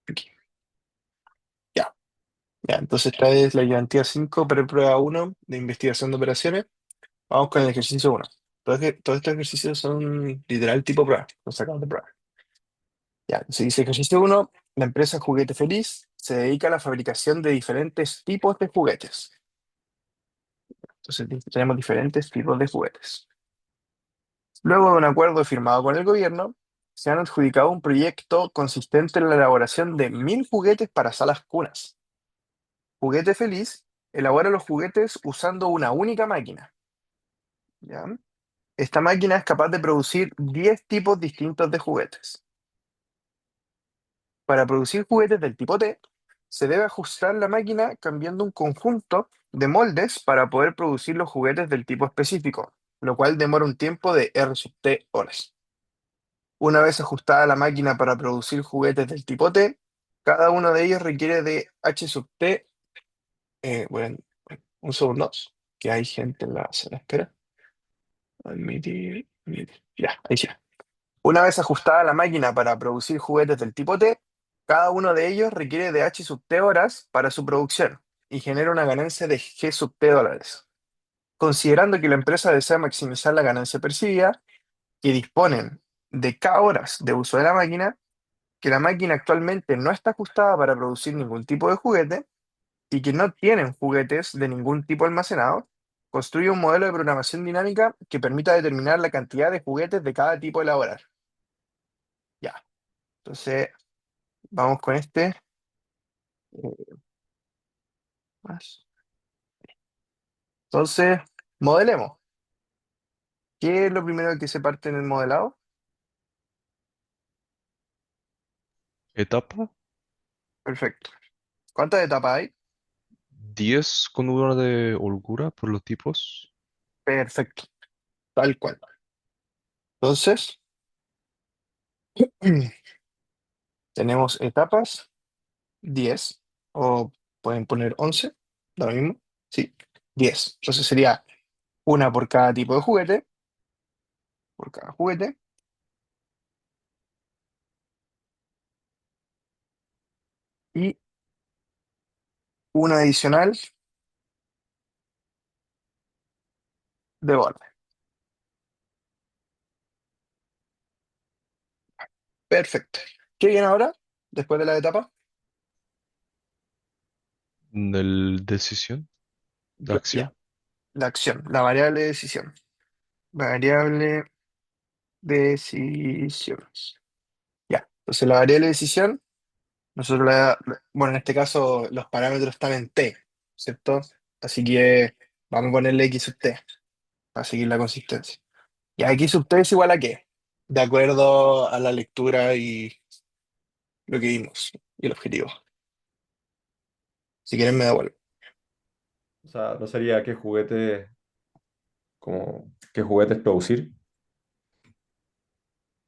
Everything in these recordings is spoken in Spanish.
Aquí. Ya, ya. Entonces esta es la ayudantía 5 prueba uno de investigación de operaciones. Vamos con el ejercicio uno. Todos estos ejercicios son literal tipo prueba, los sacamos de prueba. Ya, se dice ejercicio uno, la empresa Juguete Feliz se dedica a la fabricación de diferentes tipos de juguetes. Entonces tenemos diferentes tipos de juguetes. Luego de un acuerdo firmado con el gobierno, se han adjudicado un proyecto consistente en la elaboración de 1.000 juguetes para salas cunas. Juguete Feliz elabora los juguetes usando una única máquina. ¿Ya? Esta máquina es capaz de producir 10 tipos distintos de juguetes. Para producir juguetes del tipo T, se debe ajustar la máquina cambiando un conjunto de moldes para poder producir los juguetes del tipo específico, lo cual demora un tiempo de R sub T horas. Una vez ajustada la máquina para producir juguetes del tipo T, cada uno de ellos requiere de H sub T. Bueno, un segundo, que hay gente en la sala. Espera. Admitir. Ya, ahí sí. Una vez ajustada la máquina para producir juguetes del tipo T, cada uno de ellos requiere de H sub T horas para su producción y genera una ganancia de G sub T dólares. Considerando que la empresa desea maximizar la ganancia percibida, que disponen de K horas de uso de la máquina, que la máquina actualmente no está ajustada para producir ningún tipo de juguete y que no tienen juguetes de ningún tipo almacenados, construye un modelo de programación dinámica que permita determinar la cantidad de juguetes de cada tipo a elaborar. Ya, entonces vamos con este. Más. Entonces, modelemos. ¿Qué es lo primero que se parte en el modelado? Etapa Perfecto. ¿Cuántas etapas hay? 10 con una de holgura por los tipos. Perfecto, tal cual. Entonces, tenemos etapas 10 o pueden poner 11, da lo mismo. Sí, 10. Entonces sería una por cada tipo de juguete, por cada juguete, y una adicional de borde. Perfecto. ¿Qué viene ahora? Después de la etapa. Del decisión, de acción. Ya, la acción, la variable de decisión. Variable decisiones. Ya, entonces la variable de decisión, nosotros bueno, en este caso los parámetros están en t, ¿cierto? Así que vamos a ponerle x sub t para seguir la consistencia. Ya, x sub t es igual a qué, de acuerdo a la lectura y lo que vimos y el objetivo. Si quieren me devuelvo. O sea, ¿no sería qué juguetes producir?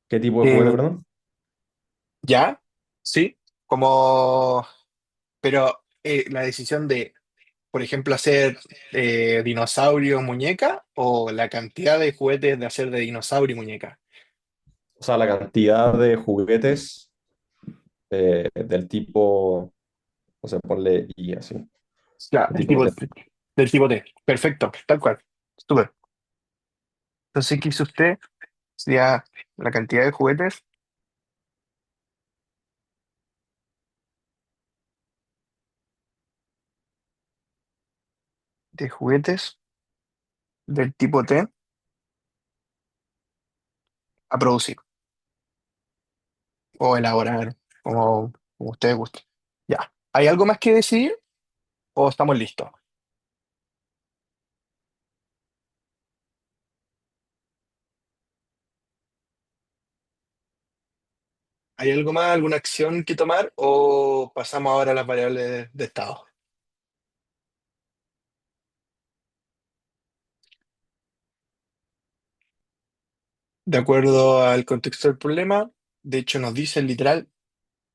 ¿Qué tipo de juguete, Eh, perdón? ya, sí, como, pero la decisión de, por ejemplo, hacer dinosaurio muñeca o la cantidad de juguetes de hacer de dinosaurio y muñeca. O sea, la cantidad de juguetes del tipo, o sea, ponle I así, Ya, el tipo T. del tipo T. Perfecto, tal cual. Súper. Entonces, ¿qué hizo usted? Sería la cantidad de juguetes del tipo T a producir o elaborar, como ustedes gusten. Ya. ¿Hay algo más que decidir o estamos listos? ¿Hay algo más, alguna acción que tomar o pasamos ahora a las variables de estado? De acuerdo al contexto del problema, de hecho nos dice literal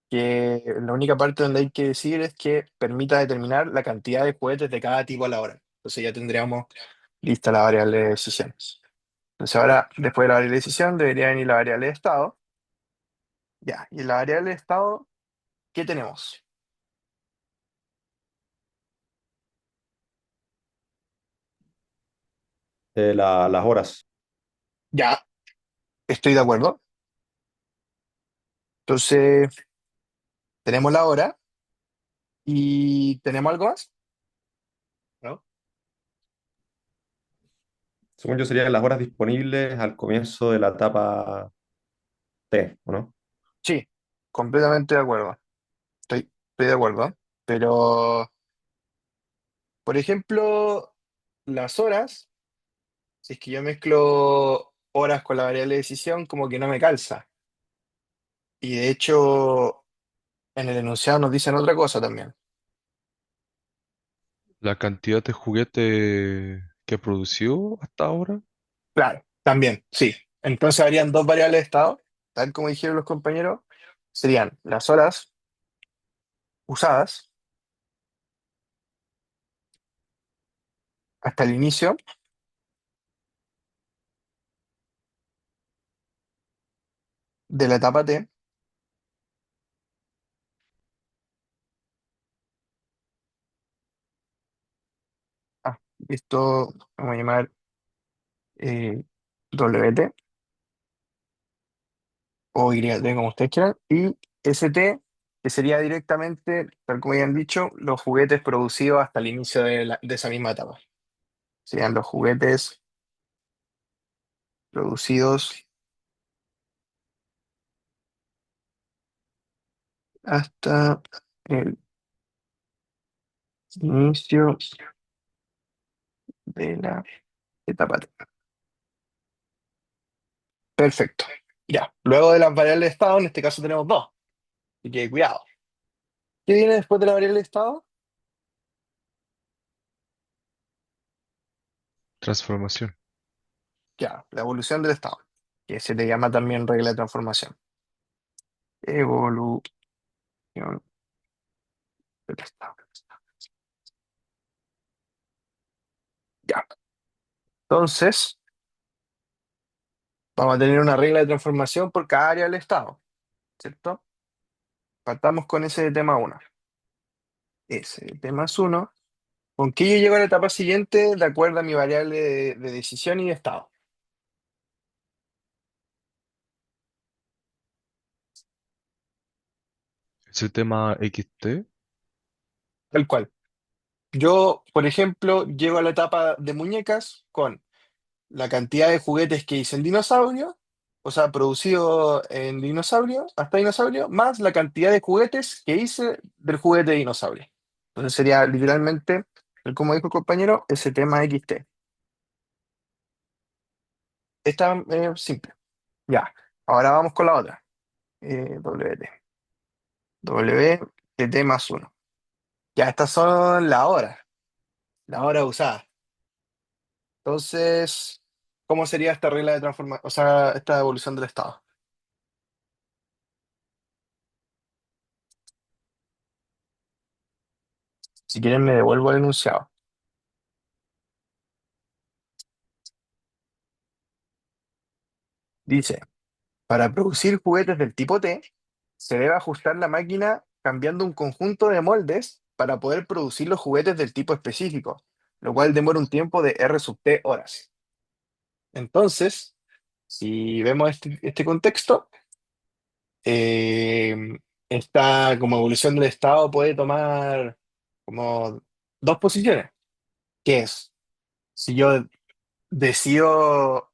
que la única parte donde hay que decir es que permita determinar la cantidad de juguetes de cada tipo a la hora. Entonces ya tendríamos lista la variable de decisiones. Entonces ahora, después de la variable de decisión, debería venir la variable de estado. Ya, y en la variable de estado ¿qué tenemos? Las horas. Ya, estoy de acuerdo. Entonces, tenemos la hora y tenemos algo más, ¿no? Según yo, serían las horas disponibles al comienzo de la etapa T, ¿o no? Sí, completamente de acuerdo. Estoy de acuerdo. Pero, por ejemplo, las horas, si es que yo mezclo horas con la variable de decisión, como que no me calza. Y de hecho, en el enunciado nos dicen otra cosa también. La cantidad de juguete que produció hasta ahora. Claro, también, sí. Entonces habrían dos variables de estado, tal como dijeron los compañeros, serían las horas usadas hasta el inicio de la etapa T. Ah, esto vamos a llamar WT o YT, como ustedes quieran, y ST, que sería directamente, tal como habían dicho, los juguetes producidos hasta el inicio de esa misma etapa. Serían los juguetes producidos hasta el inicio de la etapa T. Perfecto. Ya. Luego de las variables de estado, en este caso tenemos dos. Así que cuidado. ¿Qué viene después de la variable de estado? Transformación. Ya, la evolución del estado, que se le llama también regla de transformación. Evolución del estado. Ya. Entonces, vamos a tener una regla de transformación por cada área del estado, ¿cierto? Partamos con ese de tema uno. Ese de temas uno. ¿Con qué yo llego a la etapa siguiente de acuerdo a mi variable de decisión y de estado? Ese tema XT. Tal cual. Yo, por ejemplo, llego a la etapa de muñecas con la cantidad de juguetes que hice en dinosaurio, o sea, producido en dinosaurio, hasta dinosaurio, más la cantidad de juguetes que hice del juguete de dinosaurio. Entonces sería literalmente, como dijo el compañero, ese tema XT. Está simple. Ya. Ahora vamos con la otra. WT. WT más uno. Ya, estas son las horas usadas. Entonces, ¿cómo sería esta regla de transformación, o sea, esta evolución del estado? Si quieren, me devuelvo el enunciado. Dice, para producir juguetes del tipo T, se debe ajustar la máquina cambiando un conjunto de moldes para poder producir los juguetes del tipo específico, lo cual demora un tiempo de R sub T horas. Entonces, si vemos este contexto, eh, esta como evolución del estado puede tomar como dos posiciones, que es, si yo decido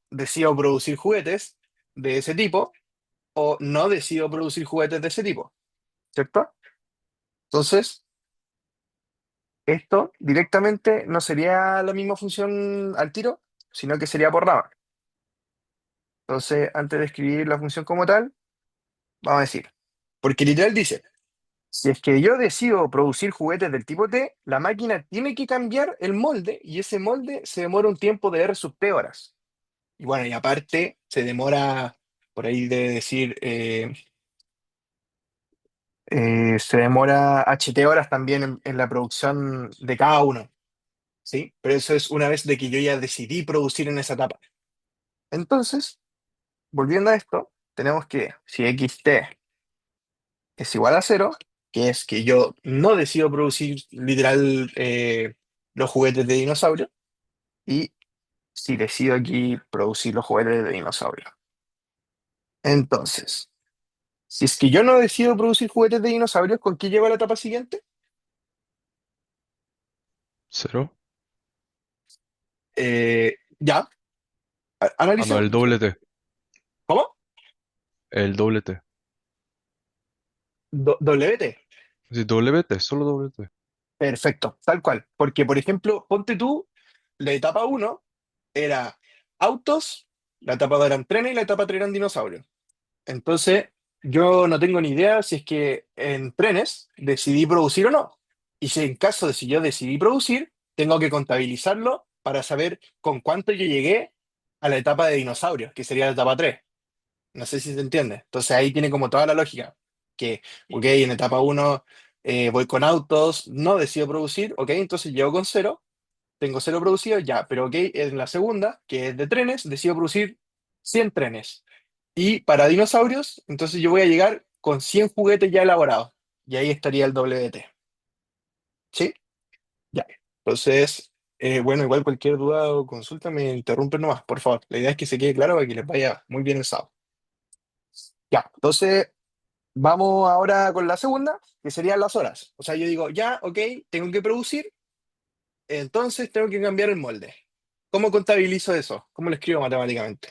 producir juguetes de ese tipo o no decido producir juguetes de ese tipo, ¿cierto? Entonces, esto directamente no sería la misma función al tiro, sino que sería por rama. Entonces, antes de escribir la función como tal, vamos a decir, porque literal dice, si es que yo decido producir juguetes del tipo T, la máquina tiene que cambiar el molde y ese molde se demora un tiempo de R sub T horas. Y bueno, y aparte se demora, por ahí de decir, se demora HT horas también en la producción de cada uno, ¿sí? Pero eso es una vez de que yo ya decidí producir en esa etapa. Entonces, volviendo a esto, tenemos que si xt es igual a cero, que es que yo no decido producir literal los juguetes de dinosaurio y si decido aquí producir los juguetes de dinosaurio. Entonces, si es que yo no decido producir juguetes de dinosaurios, ¿con qué llevo a la etapa siguiente? ¿Cero? Ya, Ah, no, analicemos. el doble T. ¿Cómo? El doble T. WT. Sí, doble T, solo doble T. Perfecto, tal cual. Porque, por ejemplo, ponte tú, la etapa uno era autos, la etapa 2 eran trenes y la etapa 3 eran dinosaurios. Entonces, yo no tengo ni idea si es que en trenes decidí producir o no. Y si en caso de si yo decidí producir, tengo que contabilizarlo para saber con cuánto yo llegué a la etapa de dinosaurios, que sería la etapa 3. No sé si se entiende. Entonces ahí tiene como toda la lógica. Que, ok, en etapa uno voy con autos, no decido producir, ok, entonces llego con cero, tengo cero producido, ya, pero ok, en la segunda, que es de trenes, decido producir 100 trenes. Y para dinosaurios, entonces yo voy a llegar con 100 juguetes ya elaborados. Y ahí estaría el WT. ¿Sí? Ya. Entonces, bueno, igual cualquier duda o consulta me interrumpe nomás, por favor. La idea es que se quede claro para que les vaya muy bien el sábado. Ya, entonces vamos ahora con la segunda, que serían las horas. O sea, yo digo, ya, ok, tengo que producir, entonces tengo que cambiar el molde. ¿Cómo contabilizo eso? ¿Cómo lo escribo matemáticamente?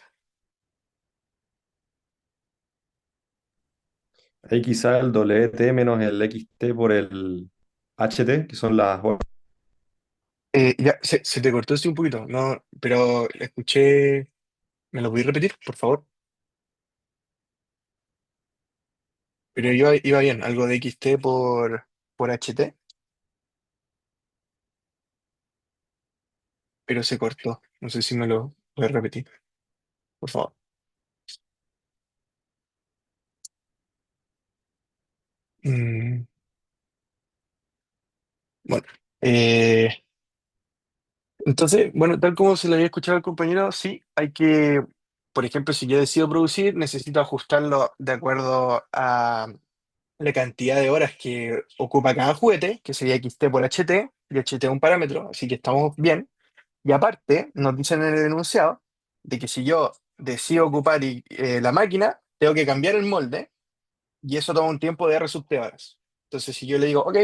Ahí quizá el WT menos el XT por el HT, que son las horas. Ya, se te cortó así un poquito, no, pero escuché, ¿me lo voy a repetir, por favor? Pero yo iba bien, algo de XT por HT, pero se cortó. No sé si me lo puedes repetir, por favor. Mm, bueno, eh, entonces, bueno, tal como se le había escuchado al compañero, sí, hay que, por ejemplo, si yo decido producir, necesito ajustarlo de acuerdo a la cantidad de horas que ocupa cada juguete, que sería XT por HT, y HT es un parámetro, así que estamos bien. Y aparte, nos dicen en el enunciado de que si yo decido ocupar la máquina, tengo que cambiar el molde y eso toma un tiempo de R sub T horas. Entonces, si yo le digo, ok,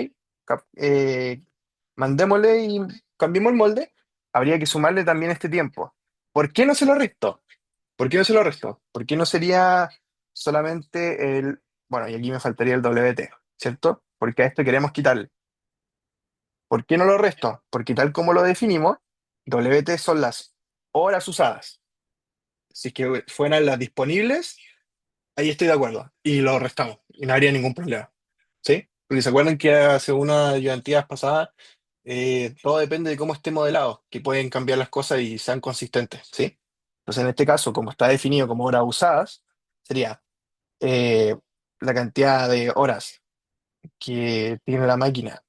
mandémosle y cambiemos el molde, habría que sumarle también este tiempo. ¿Por qué no se lo resto? ¿Por qué no se lo resto? ¿Por qué no sería solamente el, bueno, y aquí me faltaría el WT, ¿cierto? Porque a esto queremos quitarle. ¿Por qué no lo resto? Porque tal como lo definimos, WT son las horas usadas. Si es que fueran las disponibles, ahí estoy de acuerdo. Y lo restamos. Y no habría ningún problema. ¿Sí? Porque se acuerdan que hace unas ayudantías pasadas, todo depende de cómo esté modelado, que pueden cambiar las cosas y sean consistentes. ¿Sí? Entonces, en este caso, como está definido como horas usadas, sería eh, la cantidad de horas que tiene la máquina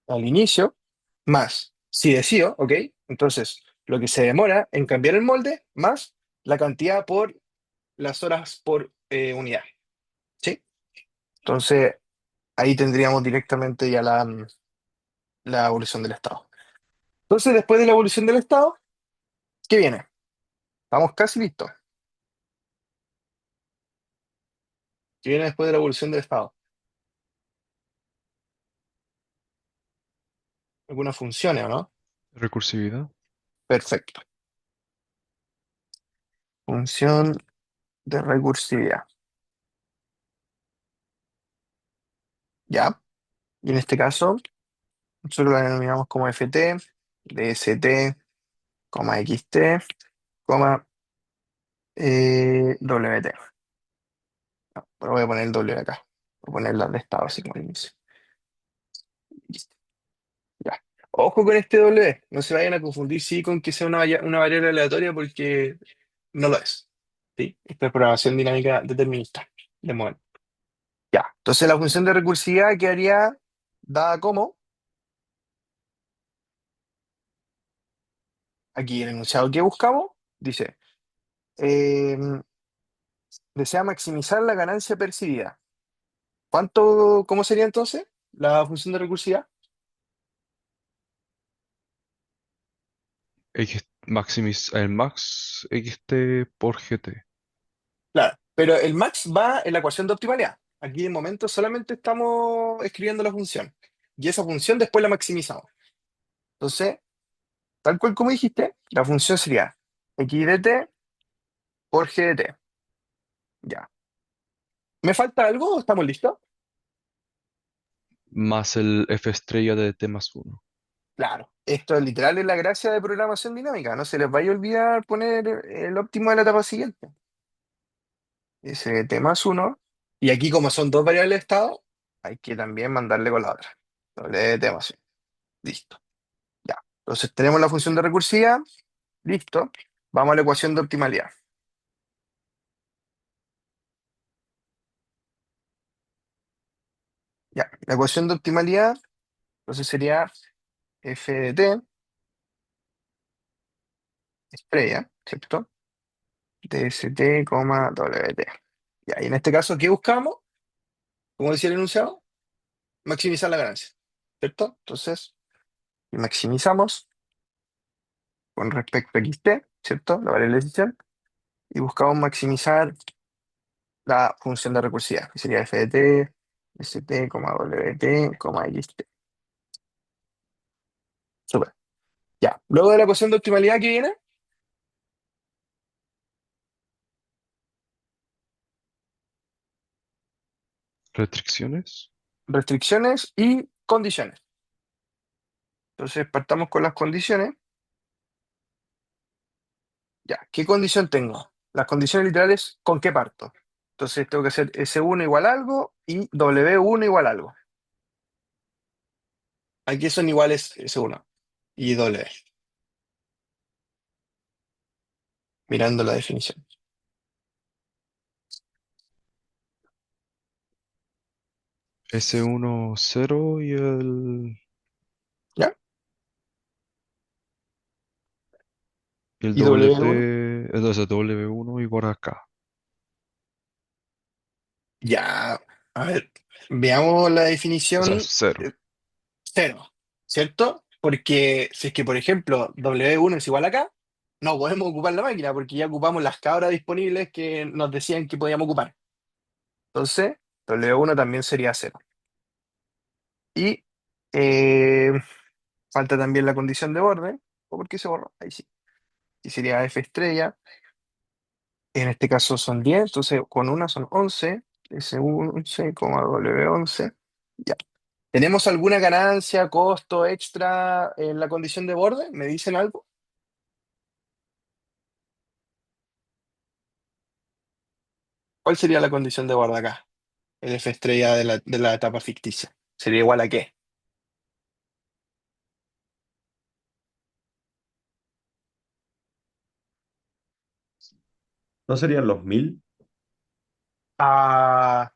al inicio, más si decido, ¿ok? Entonces, lo que se demora en cambiar el molde, más la cantidad por las horas por unidad, ¿sí? Entonces, ahí tendríamos directamente ya la evolución del estado. Entonces, después de la evolución del estado, ¿qué viene? Estamos casi listos. ¿Qué viene después de la evolución del estado? Algunas funciones, ¿o no? Recursividad. Perfecto. Función de recursividad. ¿Ya? Y en este caso, nosotros la denominamos como ft, dst, xt, wt. Pero voy a poner el W acá. Voy a poner las de estado así como al inicio. Listo. Ya. Ojo con este W. No se vayan a confundir sí con que sea una variable aleatoria porque no lo es. ¿Sí? Esta es programación dinámica determinista. De momento. Ya. Entonces la función de recursividad quedaría dada como aquí el enunciado que buscamos. Dice, eh, desea maximizar la ganancia percibida. ¿Cuánto, cómo sería entonces? la función de recursividad. El max xt por gt. Claro, pero el max va en la ecuación de optimalidad. Aquí de momento solamente estamos escribiendo la función. Y esa función después la maximizamos. Entonces, tal cual como dijiste, la función sería x de t por g de t. Ya. ¿Me falta algo o estamos listos? Más el f estrella de t más uno. Claro. Esto es literal es la gracia de programación dinámica. No se les vaya a olvidar poner el óptimo de la etapa siguiente. Ese de t más uno. Y aquí como son dos variables de estado, hay que también mandarle con la otra. Doble de t más uno. Listo. Ya. Entonces tenemos la función de recursividad. Listo. Vamos a la ecuación de optimalidad. Ya. La ecuación de optimalidad, entonces sería f de t, estrella, ¿cierto? Dst, wt. Ya, y en este caso, ¿qué buscamos? Como decía el enunciado, maximizar la ganancia, ¿cierto? Entonces, maximizamos con respecto a xt, ¿cierto? La variable decisión, y buscamos maximizar la función de recursividad, que sería f de t, st, wt, xt. Súper. Ya. Luego de la ecuación de optimalidad que viene, Restricciones. restricciones y condiciones. Entonces, partamos con las condiciones. Ya, ¿qué condición tengo? Las condiciones literales, ¿con qué parto? Entonces, tengo que hacer S1 igual a algo y W1 igual a algo. Aquí son iguales S1 y W, mirando la definición. S1 0 y ¿Ya? el Y W1, WT, entonces W1 igual a K. ya. A ver, veamos la O sea, definición cero. cero, ¿cierto? Porque si es que, por ejemplo, W1 es igual a K, no podemos ocupar la máquina porque ya ocupamos las cabras disponibles que nos decían que podíamos ocupar. Entonces, W1 también sería cero. Y eh, falta también la condición de borde. ¿O por qué se borró? Ahí sí. Y sería F estrella. En este caso son 10, entonces con una son 11. S11, W11. Ya. ¿Tenemos alguna ganancia, costo extra en la condición de borde? ¿Me dicen algo? ¿Cuál sería la condición de borde acá? El F estrella de la etapa ficticia. ¿Sería igual a qué? ¿No serían los 1000? Ah,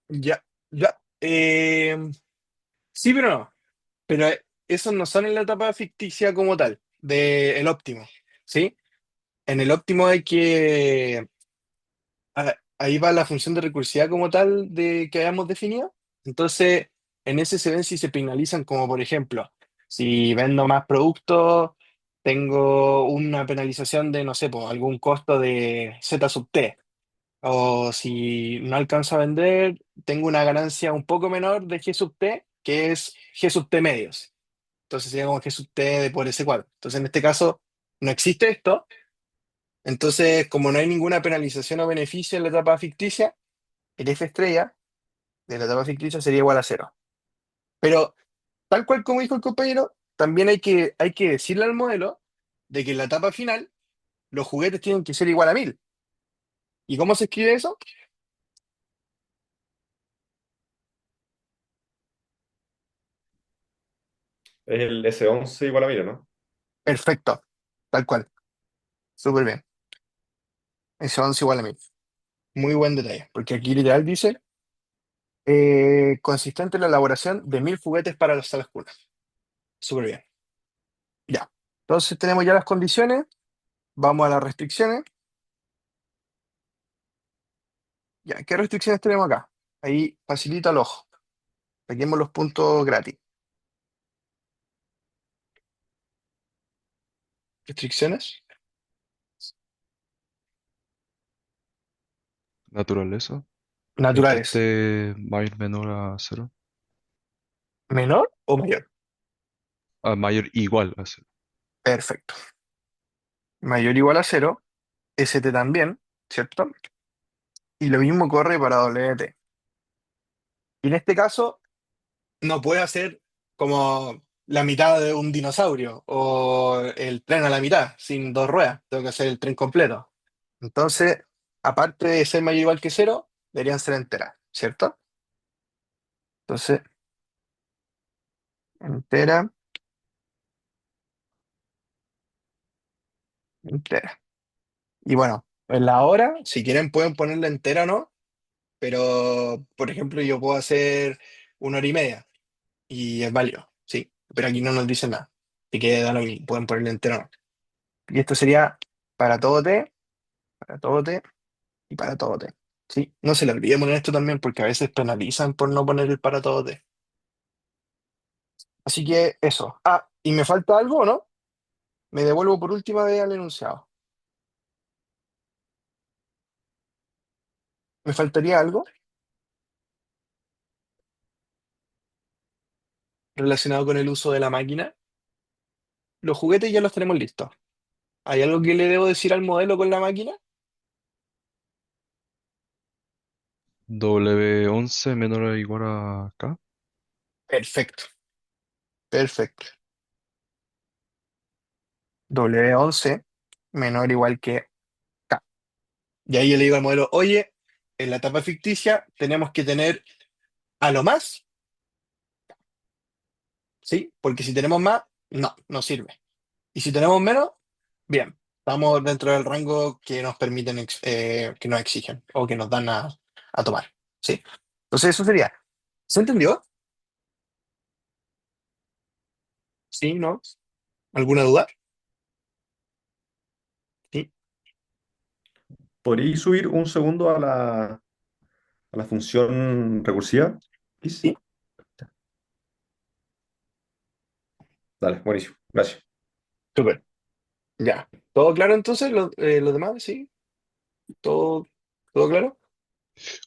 ya, ya. Sí, pero no. Pero esos no son en la etapa ficticia como tal, del óptimo, ¿sí? En el óptimo hay que... ahí va la función de recursividad como tal de que hayamos definido. Entonces, en ese se ven si se penalizan como, por ejemplo, si vendo más productos, tengo una penalización de, no sé, pues, algún costo de Z sub T. O si no alcanzo a vender, tengo una ganancia un poco menor de G sub T, que es G sub T medios. Entonces sería como G sub T de por ese cuadro. Entonces en este caso no existe esto. Entonces, como no hay ninguna penalización o beneficio en la etapa ficticia, el F estrella de la etapa ficticia sería igual a cero. Pero tal cual como dijo el compañero, también hay que decirle al modelo de que en la etapa final los juguetes tienen que ser igual a 1000. ¿Y cómo se escribe eso? Es el S11 igual a 1000, ¿no? Perfecto. Tal cual. Súper bien. Eso 11 igual a 1000. Muy buen detalle. Porque aquí literal dice consistente en la elaboración de 1000 juguetes para las salas cunas. Súper bien. Ya. Entonces tenemos ya las condiciones. Vamos a las restricciones. Ya, ¿qué restricciones tenemos acá? Ahí facilita el ojo. Saquemos los puntos gratis. Restricciones. Naturaleza. Es que Naturales. esté mayor menor a cero. ¿Menor o mayor? Ah, mayor igual a cero. Perfecto. Mayor o igual a cero. ST también, ¿cierto? Y lo mismo corre para WT. Y en este caso, no puede hacer como la mitad de un dinosaurio o el tren a la mitad, sin dos ruedas. Tengo que hacer el tren completo. Entonces, aparte de ser mayor o igual que cero, deberían ser enteras, ¿cierto? Entonces, entera, entera. Y bueno, en la hora, si quieren pueden ponerla entera o no, pero por ejemplo yo puedo hacer 1 hora y media y es válido, sí, pero aquí no nos dice nada. Así que da lo mismo, pueden ponerla entera o no. Y esto sería para todo T, para todo T y para todo T. Sí, no se le olvide poner esto también porque a veces penalizan por no poner el para todo T. Así que eso. Ah, ¿y me falta algo o no? Me devuelvo por última vez al enunciado. ¿Me faltaría algo relacionado con el uso de la máquina? Los juguetes ya los tenemos listos. ¿Hay algo que le debo decir al modelo con la máquina? W11 menor o igual a K. Perfecto, perfecto. W11 menor o igual que K. Y ahí yo le digo al modelo, oye, en la etapa ficticia tenemos que tener a lo más, ¿sí? Porque si tenemos más, no, no sirve. Y si tenemos menos, bien, estamos dentro del rango que nos permiten, que nos exigen o que nos dan a tomar, ¿sí? Entonces eso sería. ¿Se entendió? ¿Sí? ¿No? ¿Alguna duda? Sí, ¿Podríais subir un segundo a la función recursiva, please? sí, Dale, buenísimo. Gracias. súper. Ya. ¿Todo claro entonces? ¿Los demás? ¿Sí? ¿Todo, todo claro?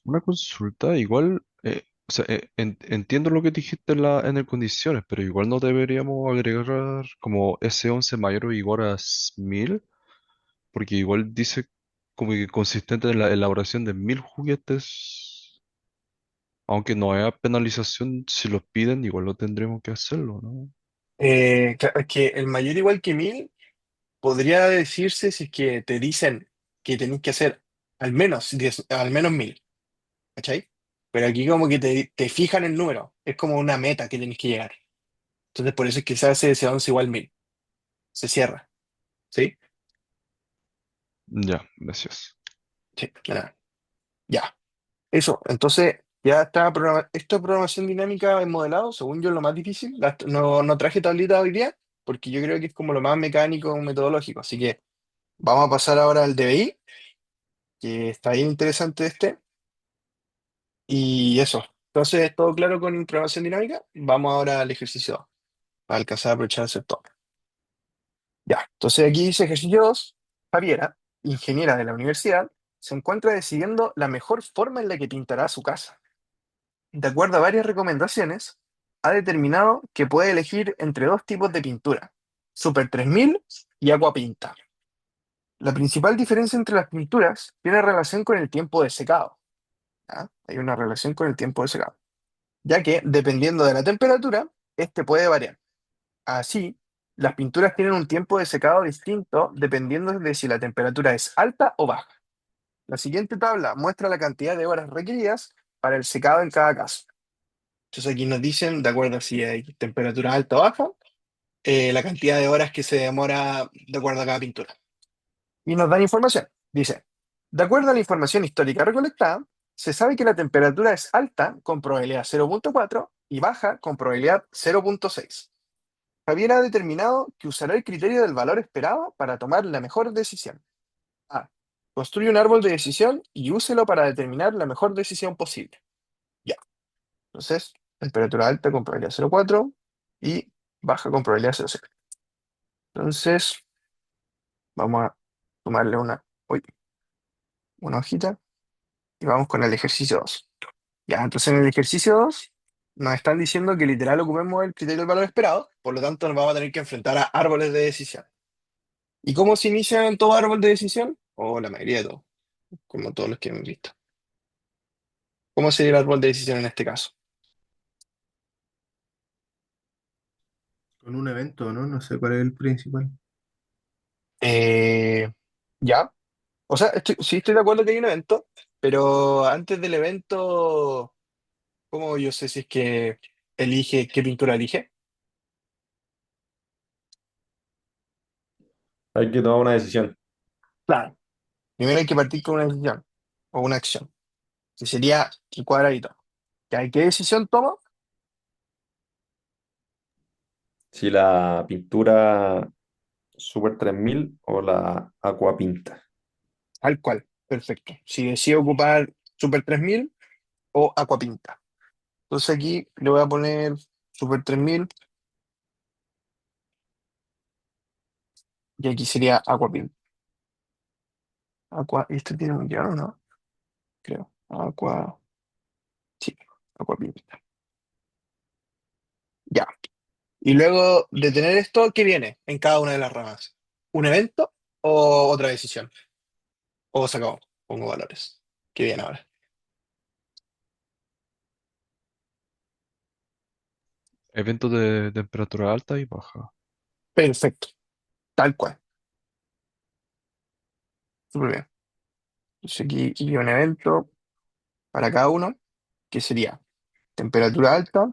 Una consulta, igual, o sea, entiendo lo que dijiste en el condiciones, pero igual no deberíamos agregar como S11 mayor o igual a 1000, porque igual dice como que consistente en la elaboración de 1000 juguetes, aunque no haya penalización si los piden, igual lo tendremos que hacerlo, ¿no? Claro, es que el mayor igual que 1000 podría decirse si es que te dicen que tenés que hacer al menos 10, al menos 1000, ¿cachai? Pero aquí como que te fijan el número, es como una meta que tenés que llegar. Entonces por eso es que se hace ese 11 igual 1000, se cierra, ¿sí? Ya, gracias. Sí, nada, ya. Eso, entonces ya está esto es programación dinámica en modelado, según yo lo más difícil. No traje tablita hoy día porque yo creo que es como lo más mecánico, metodológico. Así que vamos a pasar ahora al DBI, que está bien interesante este. Y eso. Entonces, todo claro con programación dinámica. Vamos ahora al ejercicio 2 para alcanzar a aprovechar el sector. Ya, entonces aquí dice ejercicio 2. Javiera, ingeniera de la universidad, se encuentra decidiendo la mejor forma en la que pintará su casa. De acuerdo a varias recomendaciones, ha determinado que puede elegir entre dos tipos de pintura, Super 3000 y Agua Pinta. La principal diferencia entre las pinturas tiene relación con el tiempo de secado. ¿Ya? Hay una relación con el tiempo de secado, ya que dependiendo de la temperatura, este puede variar. Así, las pinturas tienen un tiempo de secado distinto dependiendo de si la temperatura es alta o baja. La siguiente tabla muestra la cantidad de horas requeridas para el secado en cada caso. Entonces aquí nos dicen, de acuerdo a si hay temperatura alta o baja, la cantidad de horas que se demora de acuerdo a cada pintura. Y nos dan información. Dice, de acuerdo a la información histórica recolectada, se sabe que la temperatura es alta con probabilidad 0,4 y baja con probabilidad 0,6. Javier ha determinado que usará el criterio del valor esperado para tomar la mejor decisión. A. Construye un árbol de decisión y úselo para determinar la mejor decisión posible. Entonces, temperatura alta con probabilidad 0,4 y baja con probabilidad 0,6. Entonces, vamos a tomarle uy, una hojita y vamos con el ejercicio 2. Ya, entonces en el ejercicio 2 nos están diciendo que literal ocupemos el criterio del valor esperado, por lo tanto nos vamos a tener que enfrentar a árboles de decisión. ¿Y cómo se inicia en todo árbol de decisión? O la mayoría de todos, como todos los que hemos visto. ¿Cómo sería el árbol de decisión en este caso? Con un evento, ¿no? No sé cuál es el principal. Eh, ya, o sea, sí estoy de acuerdo que hay un evento, pero antes del evento, ¿cómo yo sé si es que elige, qué pintura elige? Hay que tomar una decisión. Claro. Primero hay que partir con una decisión o una acción, que sería el cuadradito. ¿Ya? ¿Qué decisión tomo? Si la pintura Super 3000 o la Aquapinta. Al cual. Perfecto. Si decido ocupar Super 3000 o Aquapinta. Entonces aquí le voy a poner Super 3000 y aquí sería Aquapinta. ¿Y esto tiene un guión o no? Creo. Sí, Aquapinta. Ya. Y luego de tener esto, ¿qué viene en cada una de las ramas? ¿Un evento o otra decisión? O se acabó. Pongo valores. ¿Qué viene ahora? Eventos de temperatura alta y baja. Perfecto. Tal cual. Súper bien. Entonces aquí iría un evento para cada uno, que sería temperatura alta,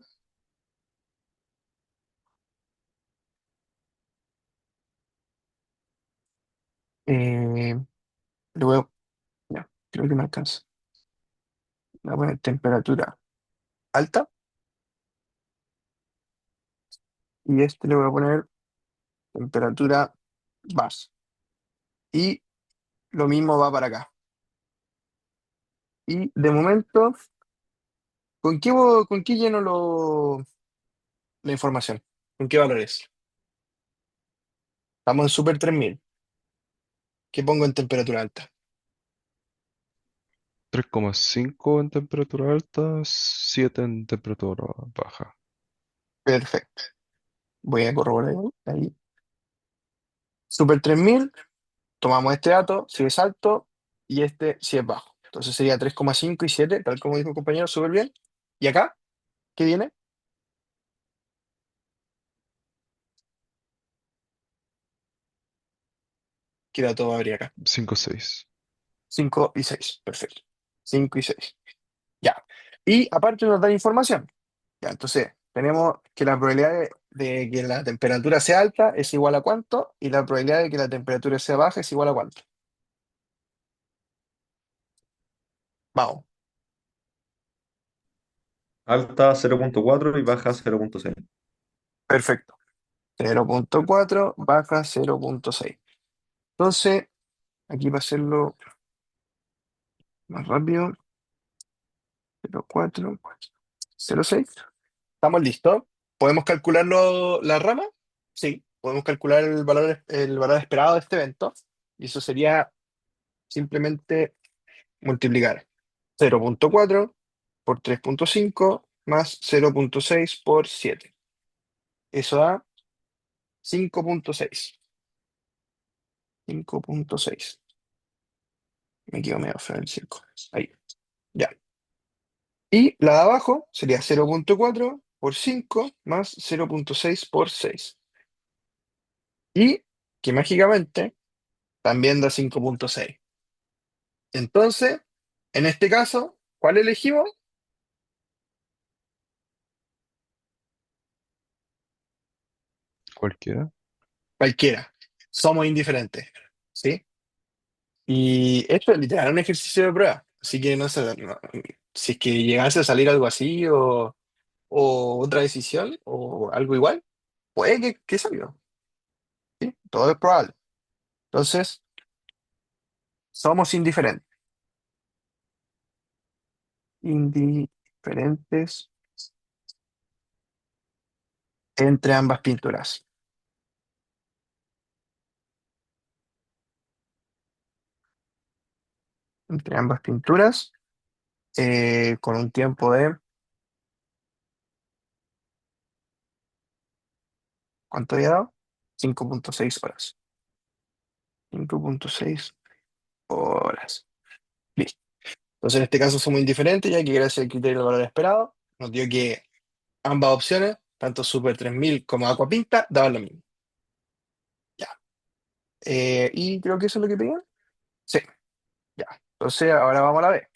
eh, luego, ya, creo que me alcanza. Voy a poner temperatura alta y este le voy a poner temperatura baja. Y lo mismo va para acá. Y de momento, con qué lleno la información? ¿Con qué valores? Estamos en Super 3000. ¿Qué pongo en temperatura alta? 3,5 en temperatura alta, 7 en temperatura baja. Perfecto. Voy a corroborar ahí. Super 3000. Tomamos este dato, si es alto y este si es bajo. Entonces sería 3,5 y 7 tal como dijo el compañero, súper bien. ¿Y acá? ¿Qué viene? ¿Qué dato habría acá? 5,6. 5 y 6 perfecto. 5 y 6 ya. Y aparte nos da información. Ya, entonces tenemos que la probabilidad de que la temperatura sea alta es igual a cuánto y la probabilidad de que la temperatura sea baja es igual a cuánto. Vamos, Alta 0,4 y baja 0,6. perfecto. 0,4 baja 0,6. Entonces, aquí para hacerlo más rápido, 0,4, 0,6. ¿Estamos listos? ¿Podemos calcularlo la rama? Sí, podemos calcular el valor esperado de este evento. Y eso sería simplemente multiplicar 0,4 por 3,5 más 0,6 por 7. Eso da 5,6. 5,6. Me quedo medio feo el 5. Ahí, ya. Y la de abajo sería 0,4 por 5 más 0,6 por 6. Y que mágicamente también da 5,6. Entonces, en este caso, ¿cuál elegimos? Cualquiera. Cualquiera. Somos indiferentes. ¿Sí? Y esto es literal un ejercicio de prueba. Así que no sé, si es que llegase a salir algo así o otra decisión o algo igual, puede que salga. ¿Sí? Todo es probable. Entonces, somos indiferentes. Indiferentes entre ambas pinturas. Entre ambas pinturas, con un tiempo de, ¿cuánto había dado? 5,6 horas. 5,6 horas. Listo. Entonces, en este caso somos indiferentes, ya que gracias al criterio del valor esperado, nos dio que ambas opciones, tanto Super 3000 como Aquapinta, daban lo mismo. Ya. Y creo que eso es lo que pedían. Sí, ya. Entonces, ahora vamos a la B.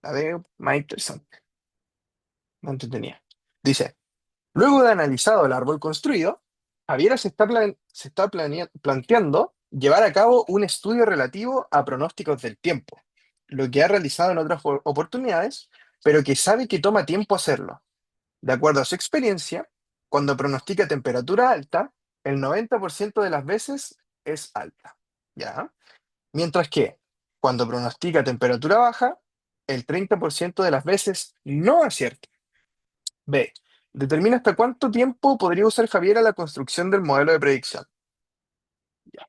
La B más interesante, más entretenida. Dice, luego de analizado el árbol construido, Javiera se está planteando llevar a cabo un estudio relativo a pronósticos del tiempo, lo que ha realizado en otras oportunidades, pero que sabe que toma tiempo hacerlo. De acuerdo a su experiencia, cuando pronostica temperatura alta, el 90% de las veces es alta, ¿ya? Mientras que cuando pronostica temperatura baja, el 30% de las veces no acierta. B. Determina hasta cuánto tiempo podría usar Javier a la construcción del modelo de predicción. Ya.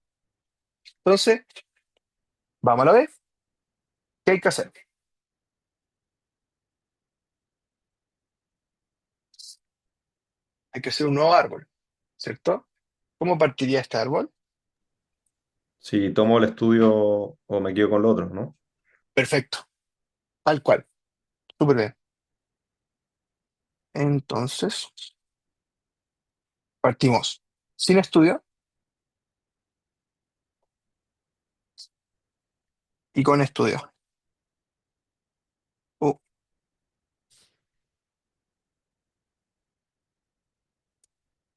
Entonces, vamos a la B. ¿Qué hay que hacer? Hay que hacer un nuevo árbol, ¿cierto? ¿Cómo partiría este árbol? Si tomo el estudio o me quedo con lo otro, ¿no? Perfecto, tal cual. Súper bien. Entonces, partimos sin estudio y con estudio. Uh,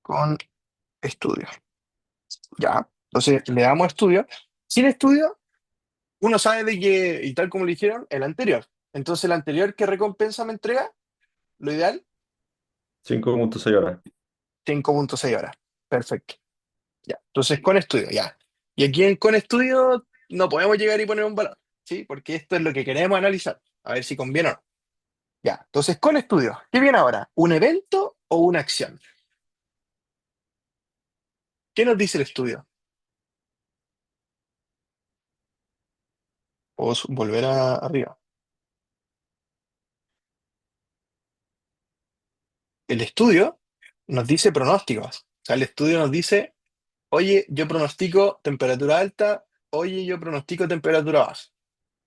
con estudio. Ya. Entonces, le damos estudio. Sin estudio, uno sabe de que, y tal como le dijeron, el anterior. Entonces, el anterior, ¿qué recompensa me entrega? Lo ideal, 5,6 horas. 5,6 horas. Perfecto. Ya. Entonces, con estudio, ya. Y aquí en con estudio no podemos llegar y poner un valor, ¿sí? Porque esto es lo que queremos analizar. A ver si conviene o no. Ya. Entonces, con estudio, ¿qué viene ahora? ¿Un evento o una acción? ¿Qué nos dice el estudio? O volver arriba. El estudio nos dice pronósticos. O sea, el estudio nos dice, oye, yo pronostico temperatura alta, oye, yo pronostico temperatura baja.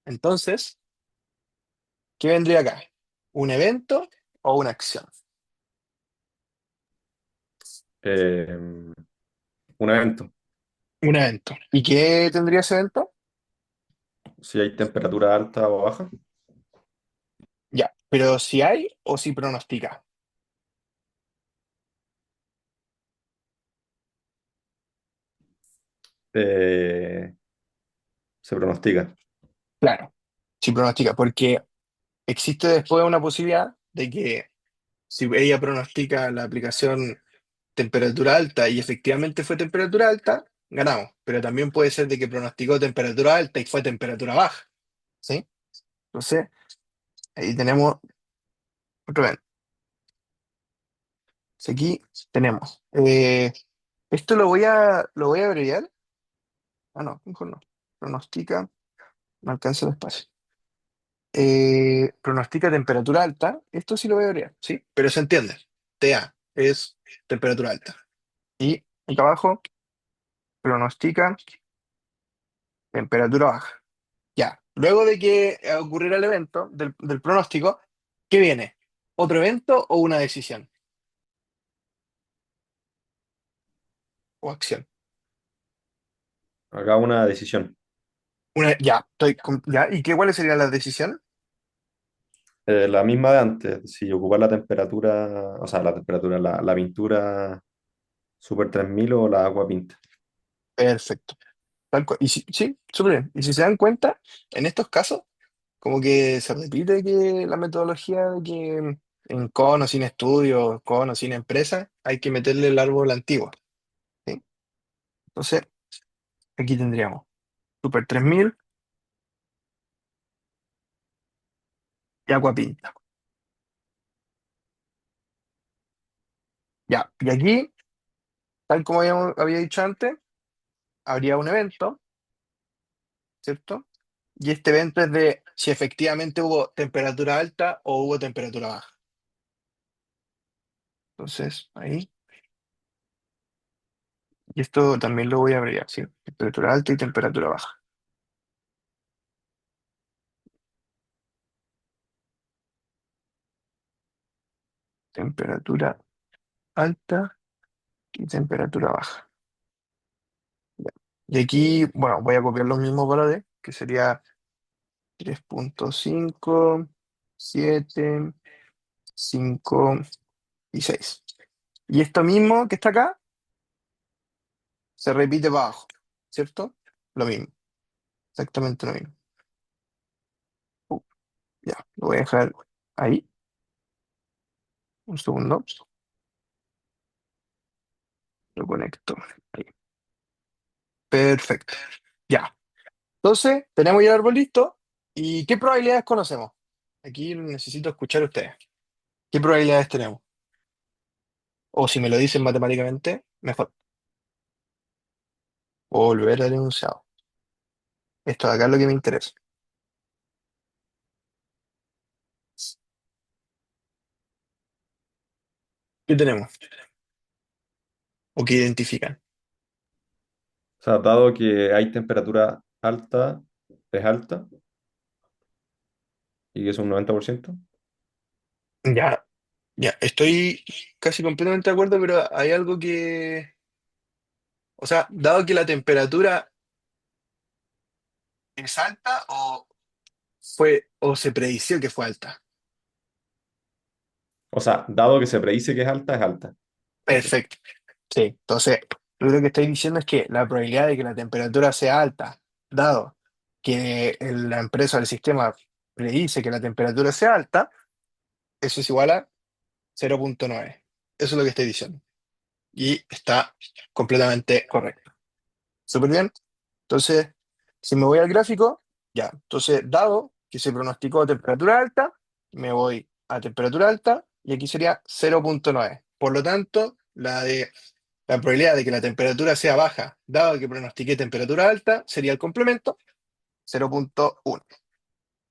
Entonces, ¿qué vendría acá? ¿Un evento o una acción? Eh, un evento. Un evento. ¿Y qué tendría ese evento? Si hay temperatura alta o baja. Ya, pero si hay o si pronostica. eh, Se pronostica. Claro, si pronostica, porque existe después una posibilidad de que si ella pronostica la aplicación temperatura alta y efectivamente fue temperatura alta, ganamos. Pero también puede ser de que pronosticó temperatura alta y fue temperatura baja. ¿Sí? Entonces, ahí tenemos otro evento. Aquí tenemos. Esto lo voy a abreviar. Ah, no, mejor no. Pronostica, no alcanza el espacio. Pronostica temperatura alta. Esto sí lo voy a abreviar, ¿sí? Pero se entiende. TA es temperatura alta. Y acá abajo, pronostica temperatura baja. Ya. Luego de que ocurriera el evento del pronóstico, ¿qué viene? ¿Otro evento o una decisión? O acción. Haga una decisión. Ya, ya. ¿Y cuál sería la decisión? La misma de antes. Si ocupar la temperatura, o sea, la temperatura, la pintura Super 3000 o la agua pinta. Perfecto. Y sí, súper bien. Y si se dan cuenta, en estos casos, como que se repite que la metodología de que en con o sin estudio, con o sin empresa, hay que meterle el árbol antiguo. ¿Sí? Entonces, aquí tendríamos Super 3000 y Aquapinta. Ya, y aquí, tal como había dicho antes, habría un evento, ¿cierto? Y este evento es de si efectivamente hubo temperatura alta o hubo temperatura baja. Entonces, ahí. Y esto también lo voy a abreviar, ¿sí? Temperatura alta y temperatura baja. Temperatura alta y temperatura baja. Ya. Y aquí, bueno, voy a copiar los mismos valores, que sería 3,5, 7, 5 y 6. Y esto mismo que está acá se repite para abajo, ¿cierto? Lo mismo, exactamente lo mismo. Uh, ya, lo voy a dejar ahí, un segundo, lo conecto ahí. Perfecto. Ya. Entonces, tenemos ya el árbol listo. ¿Y qué probabilidades conocemos? Aquí necesito escuchar a ustedes. ¿Qué probabilidades tenemos? O si me lo dicen matemáticamente, mejor. Volver al enunciado. Esto de acá es lo que me interesa. ¿Qué tenemos? ¿O qué identifican? O sea, dado que hay temperatura alta, es alta, y es un 90%. Ya, ya, estoy casi completamente de acuerdo, pero hay algo que, o sea, dado que la temperatura es alta o se predició que fue alta. O sea, dado que se predice que es alta. Ok. Perfecto. Sí, entonces, lo que estoy diciendo es que la probabilidad de que la temperatura sea alta, dado que la empresa o el sistema predice que la temperatura sea alta, eso es igual a 0,9. Eso es lo que estoy diciendo. Y está completamente correcto. Súper bien. Entonces, si me voy al gráfico, ya. Entonces, dado que se pronosticó temperatura alta, me voy a temperatura alta y aquí sería 0,9. Por lo tanto, la probabilidad de que la temperatura sea baja, dado que pronostiqué temperatura alta, sería el complemento 0,1.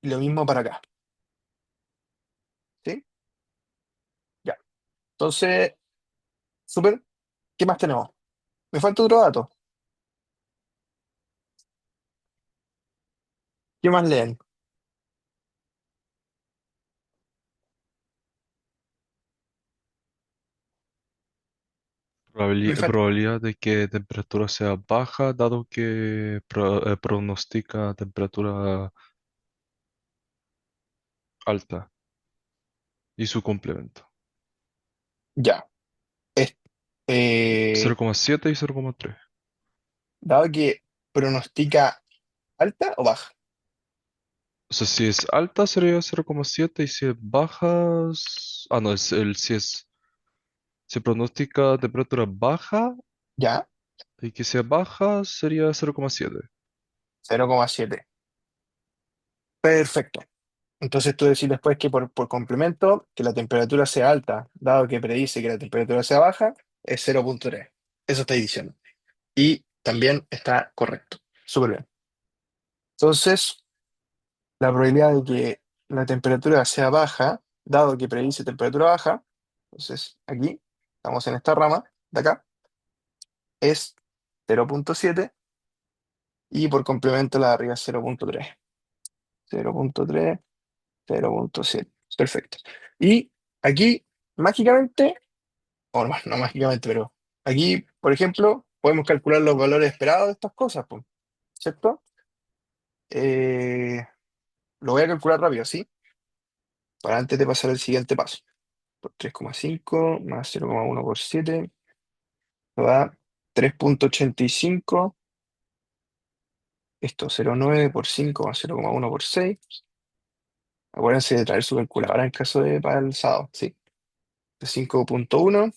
Y lo mismo para acá. ¿Sí? Ya. Entonces, súper. ¿Qué más tenemos? Me falta otro dato. ¿Qué más leen? Me falta. Probabilidad de que temperatura sea baja, dado que pronostica temperatura alta y su complemento. Ya. Es- eh, 0,7 y 0,3. dado que pronostica alta o baja. O sea, si es alta sería 0,7 y si es baja... Ah, no, si es... Si pronostica temperatura baja Ya. y que sea baja sería 0,7. 0,7. Perfecto. Entonces tú decís después que por complemento, que la temperatura sea alta, dado que predice que la temperatura sea baja, es 0,3. Eso estáis diciendo. Y también está correcto. Súper bien. Entonces, la probabilidad de que la temperatura sea baja, dado que predice temperatura baja, entonces aquí, estamos en esta rama de acá, es 0,7 y por complemento la de arriba es 0,3. 0,3, 0,7. Perfecto. Y aquí, mágicamente, o no, no mágicamente, pero aquí, por ejemplo, podemos calcular los valores esperados de estas cosas, pues, ¿cierto? Eh, lo voy a calcular rápido, ¿sí? Para antes de pasar al siguiente paso. Por 3,5 más 0,1 por 7 nos da 3,85. Esto 0,9 por 5 más 0,1 por 6. Acuérdense de traer su calculadora en caso de para el sábado, ¿sí? 5,1.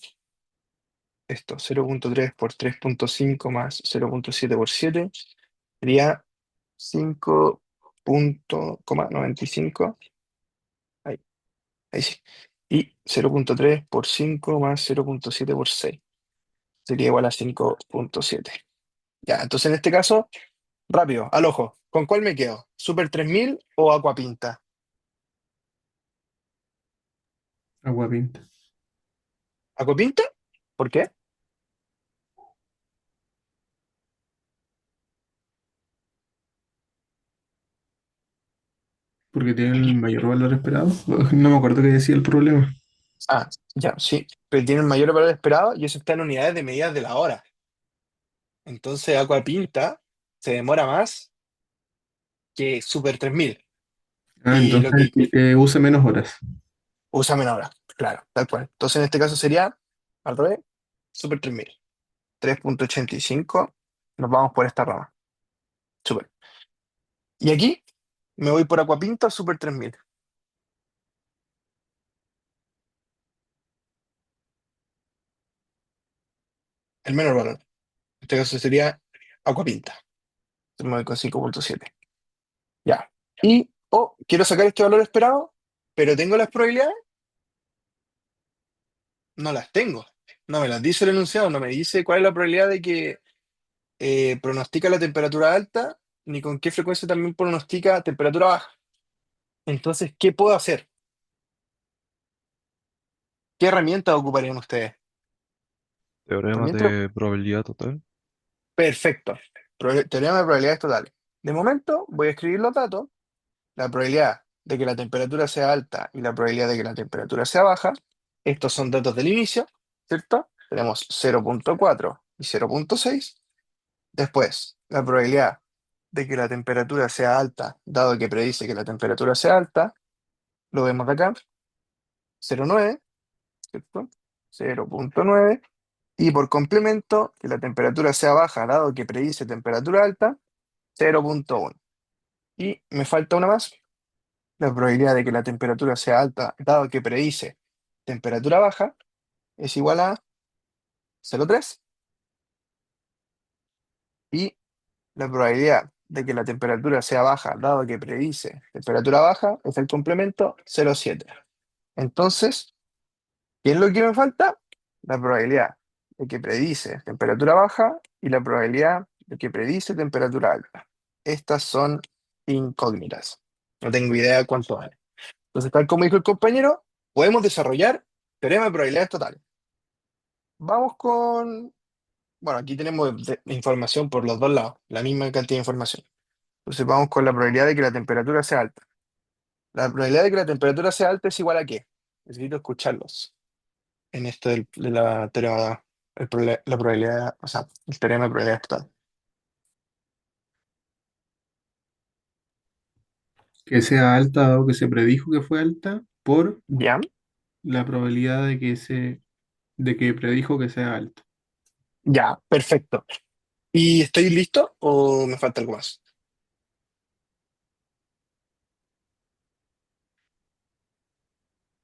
Esto 0,3 por 3,5 más 0,7 por 7 sería 5,95. Ahí, ahí sí. Y 0,3 por 5 más 0,7 por 6 sería igual a 5,7. Ya, entonces en este caso, rápido, al ojo, ¿con cuál me quedo? ¿Super 3000 o Aquapinta? Agua pinta. ¿Aquapinta? ¿Por qué? Porque tiene el mayor valor esperado. No me acuerdo qué decía el problema. Ah, ya, sí, pero tiene el mayor valor esperado y eso está en unidades de medidas de la hora. Entonces Aquapinta se demora más que Super 3000 Ah, y lo entonces que use menos horas. usa menos hora, claro, tal cual. Entonces en este caso sería, al revés, Super 3000. 3,85. Nos vamos por esta rama. Super. Y aquí me voy por Aquapinta Super 3000. El menor valor. En este caso sería Aquapinta. Me voy con 5,7. Ya. Y, quiero sacar este valor esperado, pero tengo las probabilidades. No las tengo. No me las dice el enunciado, no me dice cuál es la probabilidad de que pronostica la temperatura alta, ni con qué frecuencia también pronostica temperatura baja. Entonces, ¿qué puedo hacer? ¿Qué herramientas ocuparían ustedes? Teorema Herramientas. de probabilidad total. Perfecto. Teorema de probabilidades totales. De momento, voy a escribir los datos. La probabilidad de que la temperatura sea alta y la probabilidad de que la temperatura sea baja. Estos son datos del inicio, ¿cierto? Tenemos 0,4 y 0,6. Después, la probabilidad de que la temperatura sea alta, dado que predice que la temperatura sea alta, lo vemos de acá, 0,9, ¿cierto? 0,9. Y por complemento, que la temperatura sea baja, dado que predice temperatura alta, 0,1. Y me falta una más, la probabilidad de que la temperatura sea alta, dado que predice temperatura baja, es igual a 0,3. Y la probabilidad de que la temperatura sea baja, dado que predice temperatura baja, es el complemento 0,7. Entonces, ¿qué es lo que me falta? La probabilidad de que predice temperatura baja y la probabilidad de que predice temperatura alta. Estas son incógnitas. No tengo idea de cuánto vale. Entonces, tal como dijo el compañero, podemos desarrollar teorema de probabilidades totales. Vamos con... Bueno, aquí tenemos información por los dos lados, la misma cantidad de información. Entonces vamos con la probabilidad de que la temperatura sea alta. La probabilidad de que la temperatura sea alta es igual a ¿qué? Necesito escucharlos en esto de la teorema, la probabilidad, o sea, el teorema de probabilidad total. Que sea alta, dado que se predijo que fue alta, por ¿Ya? la probabilidad de que predijo que sea alta. Ya, perfecto. ¿Y estoy listo o me falta algo más?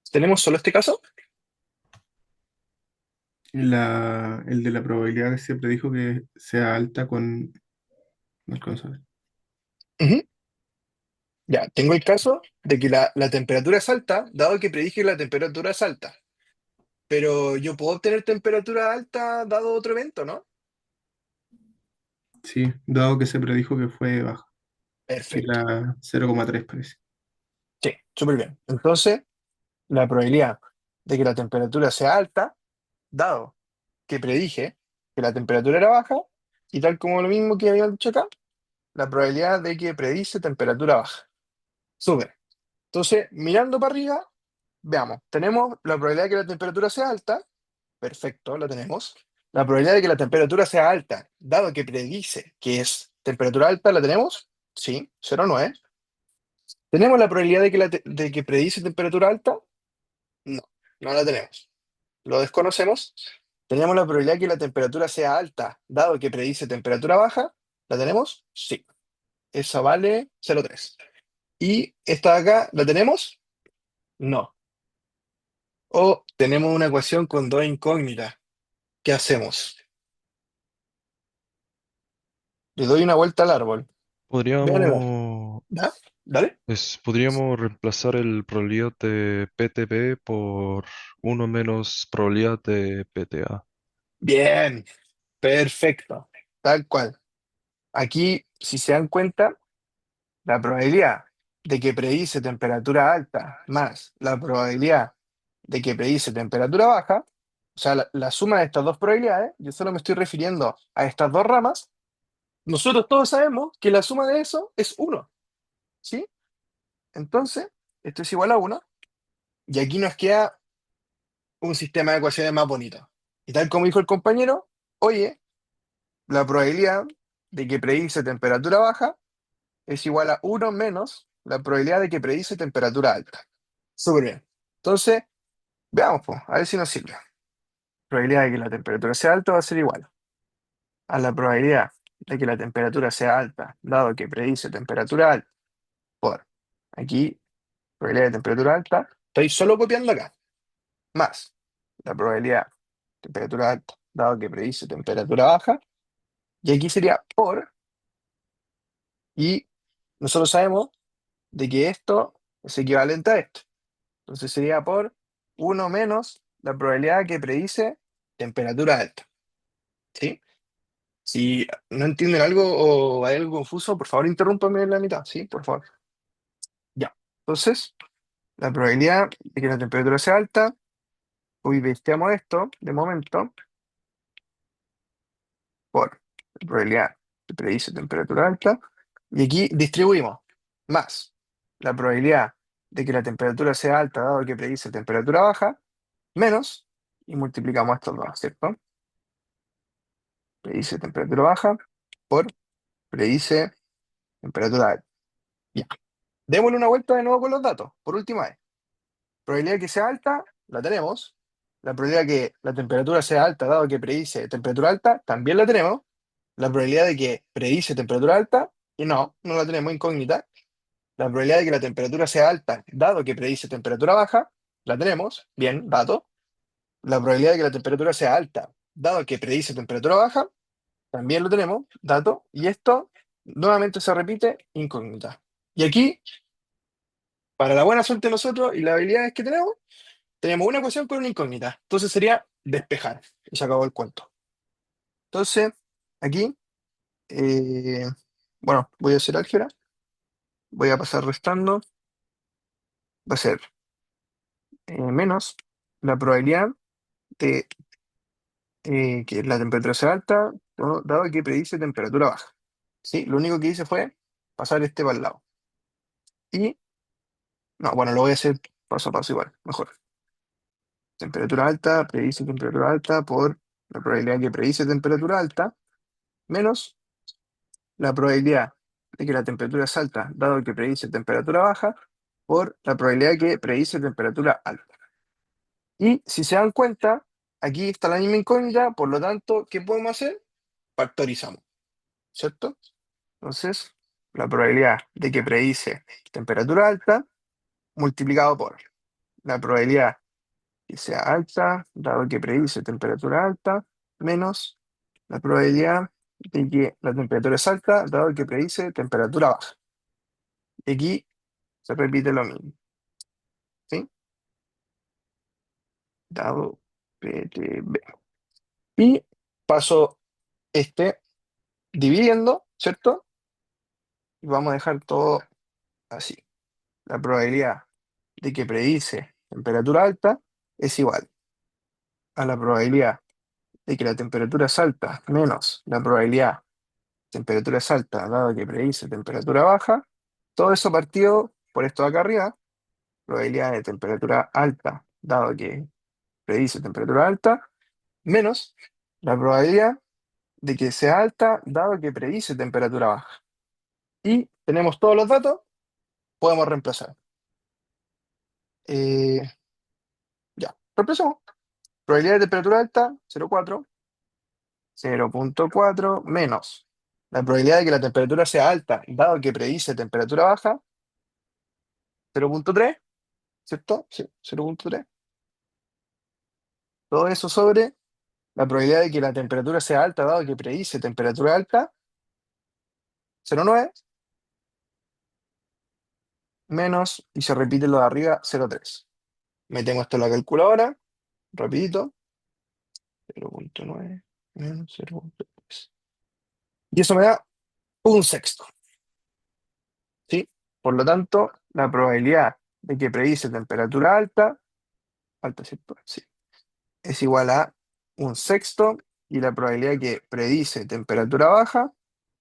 ¿Tenemos solo este caso? El de la probabilidad que se predijo que sea alta con... No alcanzo a ver. Ujú. Ya, tengo el caso de que la temperatura es alta, dado que predije que la temperatura es alta. Pero yo puedo obtener temperatura alta dado otro evento, ¿no? Sí, dado que se predijo que fue baja, que Perfecto. era 0,3 parece. Sí, súper bien. Entonces, la probabilidad de que la temperatura sea alta, dado que predije que la temperatura era baja, y tal como lo mismo que había dicho acá, la probabilidad de que predice temperatura baja. Súper. Entonces, mirando para arriba, veamos, tenemos la probabilidad de que la temperatura sea alta, perfecto, la tenemos. La probabilidad de que la temperatura sea alta, dado que predice que es temperatura alta, ¿la tenemos? Sí, 0,9. ¿Tenemos la probabilidad de que, de que predice temperatura alta? No, no la tenemos. Lo desconocemos. ¿Tenemos la probabilidad de que la temperatura sea alta, dado que predice temperatura baja? ¿La tenemos? Sí. Esa vale 0,3. ¿Y esta de acá la tenemos? No. O tenemos una ecuación con dos incógnitas. ¿Qué hacemos? Le doy una vuelta al árbol. Vean el árbol. Podríamos, ¿Ya? ¿Dale? Podríamos reemplazar el probabilidad de PTP por uno menos probabilidad de PTA. Bien, perfecto, tal cual. Aquí, si se dan cuenta, la probabilidad de que predice temperatura alta más la probabilidad de que predice temperatura baja, o sea, la suma de estas dos probabilidades, yo solo me estoy refiriendo a estas dos ramas, nosotros todos sabemos que la suma de eso es uno, ¿sí? Entonces, esto es igual a uno, y aquí nos queda un sistema de ecuaciones más bonito. Y tal como dijo el compañero, oye, la probabilidad de que predice temperatura baja es igual a uno menos la probabilidad de que predice temperatura alta. Súper bien. Entonces, veamos, pues, a ver si nos sirve. La probabilidad de que la temperatura sea alta va a ser igual a la probabilidad de que la temperatura sea alta, dado que predice temperatura alta, por aquí, probabilidad de temperatura alta, estoy solo copiando acá, más la probabilidad de temperatura alta, dado que predice temperatura baja, y aquí sería por, y nosotros sabemos de que esto es equivalente a esto. Entonces sería por uno menos la probabilidad que predice temperatura alta. ¿Sí? Si no entienden algo o hay algo confuso, por favor interrúmpame en la mitad, ¿sí? Por favor. Ya. Entonces, la probabilidad de que la temperatura sea alta, hoy vesteamos esto de momento por la probabilidad que predice temperatura alta, y aquí distribuimos más la probabilidad de que la temperatura sea alta, dado que predice temperatura baja, menos, y multiplicamos estos dos, ¿cierto? Predice temperatura baja por predice temperatura alta. Ya. Démosle una vuelta de nuevo con los datos, por última vez. Probabilidad que sea alta, la tenemos. La probabilidad que la temperatura sea alta, dado que predice temperatura alta, también la tenemos. La probabilidad de que predice temperatura alta, y no la tenemos, incógnita. La probabilidad de que la temperatura sea alta, dado que predice temperatura baja, la tenemos, bien, dato. La probabilidad de que la temperatura sea alta, dado que predice temperatura baja, también lo tenemos, dato. Y esto nuevamente se repite, incógnita. Y aquí, para la buena suerte de nosotros y las habilidades que tenemos una ecuación con una incógnita. Entonces sería despejar. Y se acabó el cuento. Entonces, aquí, eh, bueno, voy a hacer álgebra. Voy a pasar restando. Va a ser menos la probabilidad de que la temperatura sea alta, ¿no? Dado que predice temperatura baja. ¿Sí? Lo único que hice fue pasar este para el lado. Y, no, bueno, lo voy a hacer paso a paso igual, mejor. Temperatura alta, predice temperatura alta por la probabilidad que predice temperatura alta, menos la probabilidad de que la temperatura es alta, dado que predice temperatura baja, por la probabilidad que predice temperatura alta. Y si se dan cuenta, aquí está la misma incógnita, por lo tanto, ¿qué podemos hacer? Factorizamos, ¿cierto? Entonces, la probabilidad de que predice temperatura alta multiplicado por la probabilidad que sea alta, dado que predice temperatura alta, menos la probabilidad de que la temperatura es alta, dado que predice temperatura baja. Y aquí se repite lo mismo, ¿sí? Dado PTB. Y paso este dividiendo, ¿cierto? Y vamos a dejar todo así. La probabilidad de que predice temperatura alta es igual a la probabilidad de que la temperatura es alta menos la probabilidad de temperatura es alta, dado que predice temperatura baja. Todo eso partido por esto de acá arriba, probabilidad de temperatura alta, dado que predice temperatura alta, menos la probabilidad de que sea alta, dado que predice temperatura baja. Y tenemos todos los datos, podemos reemplazar. Eh, ya, reemplazamos. Probabilidad de temperatura alta, 0,4. 0,4 menos la probabilidad de que la temperatura sea alta, dado que predice temperatura baja, 0,3, ¿cierto? Sí, 0,3. Todo eso sobre la probabilidad de que la temperatura sea alta, dado que predice temperatura alta, 0,9. menos, y se repite lo de arriba, 0,3. Metemos esto en la calculadora, rapidito, 0,9 menos 0,3. Y eso me da un sexto, ¿sí? Por lo tanto, la probabilidad de que predice temperatura alta, alta, ¿cierto? Sí, es igual a un sexto, y la probabilidad que predice temperatura baja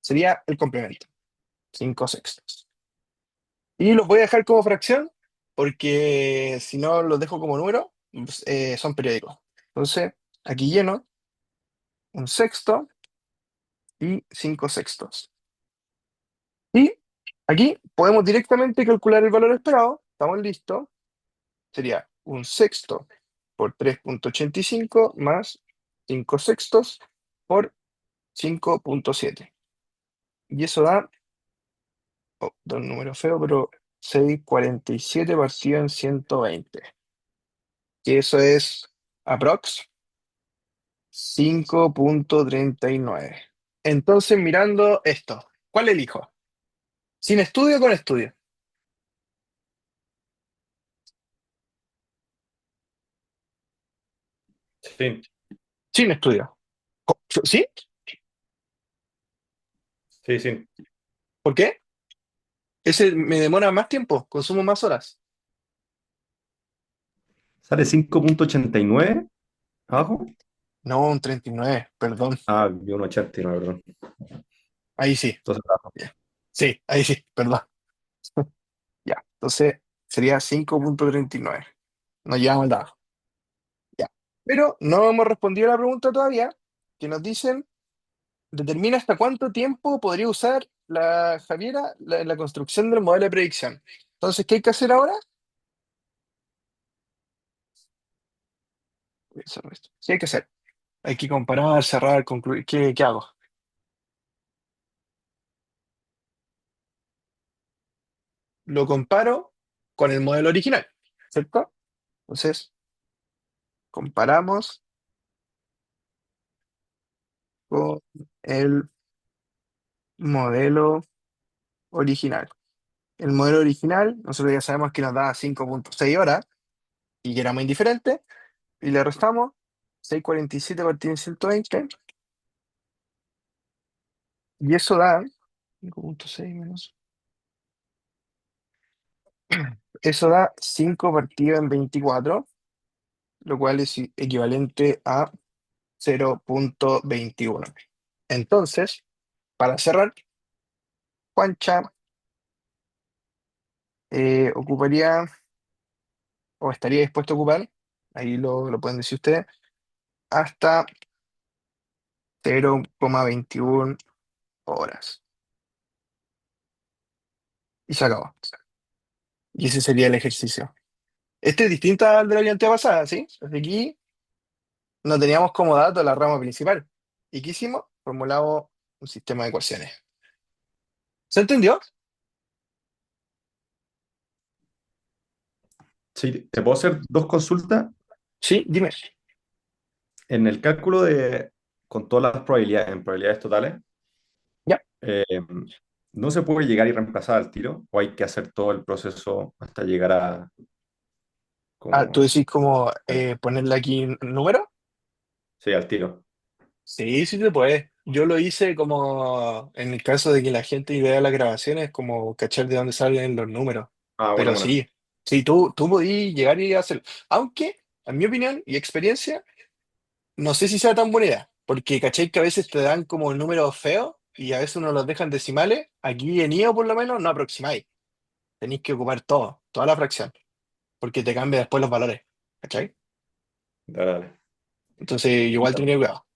sería el complemento, 5 sextos. Y los voy a dejar como fracción, porque si no los dejo como número, pues, son periódicos. Entonces, aquí lleno un sexto y 5 sextos. Y aquí podemos directamente calcular el valor esperado. Estamos listos. Sería un sexto por 3,85 más 5 sextos por 5,7. Y eso da, da un número feo, pero 6,47 partido en 120. Que eso es aprox 5,39. Entonces, mirando esto, ¿cuál elijo? ¿Sin estudio o con estudio? Sí, Sin estudio. ¿Sí? sí, sí. ¿Por qué? Ese me demora más tiempo, consumo más horas. Sale 5,89 abajo. No, un 39, perdón. Ah, vi un 89, perdón. Ahí sí. Entonces, abajo. Ya. Sí, ahí sí, perdón. Ya. Entonces sería 5,39. Nos llevamos el dado. Ya. Pero no hemos respondido a la pregunta todavía, que nos dicen, determina hasta cuánto tiempo podría usar la Javiera la construcción del modelo de predicción. Entonces, ¿qué hay que hacer ahora? ¿Qué hay que hacer? Hay que comparar, cerrar, concluir. ¿Qué hago? Lo comparo con el modelo original, ¿cierto? Entonces, comparamos con el modelo original. El modelo original, nosotros ya sabemos que nos da 5,6 horas y que era muy indiferente, y le restamos 6,47 partido en 120, y eso da 5,6 menos. Eso da 5 partido en 24, lo cual es equivalente a 0,21. Entonces, para cerrar, Juancha ocuparía, o estaría dispuesto a ocupar, ahí lo pueden decir ustedes, hasta 0,21 horas. Y se acabó. Y ese sería el ejercicio. Este es distinto al de la orientada pasada, ¿sí? Desde aquí no teníamos como dato la rama principal. ¿Y qué hicimos? Formulamos un sistema de ecuaciones. ¿Se entendió? Sí, te puedo hacer dos consultas. Sí, dime. En el cálculo de, con todas las probabilidades, en probabilidades totales, Ya. eh, ¿no se puede llegar y reemplazar al tiro? ¿O hay que hacer todo el proceso hasta llegar a Ah, tú como... decís como ponerle aquí un número. Sí, al tiro. Sí, sí se puede. Yo lo hice como en el caso de que la gente vea las grabaciones, como cachar de dónde salen los números. Ah, bueno, Pero bueno. sí, sí, tú podías llegar y hacerlo. Aunque, en mi opinión y experiencia, no sé si sea tan buena idea. Porque cachai que a veces te dan como números feos y a veces uno los dejan decimales. Aquí en IO por lo menos no aproximáis. Tenéis que ocupar todo, toda la fracción, porque te cambia después los valores. ¿Cachai? Dale, dale. Entonces, igual Ya, tenía cuidado.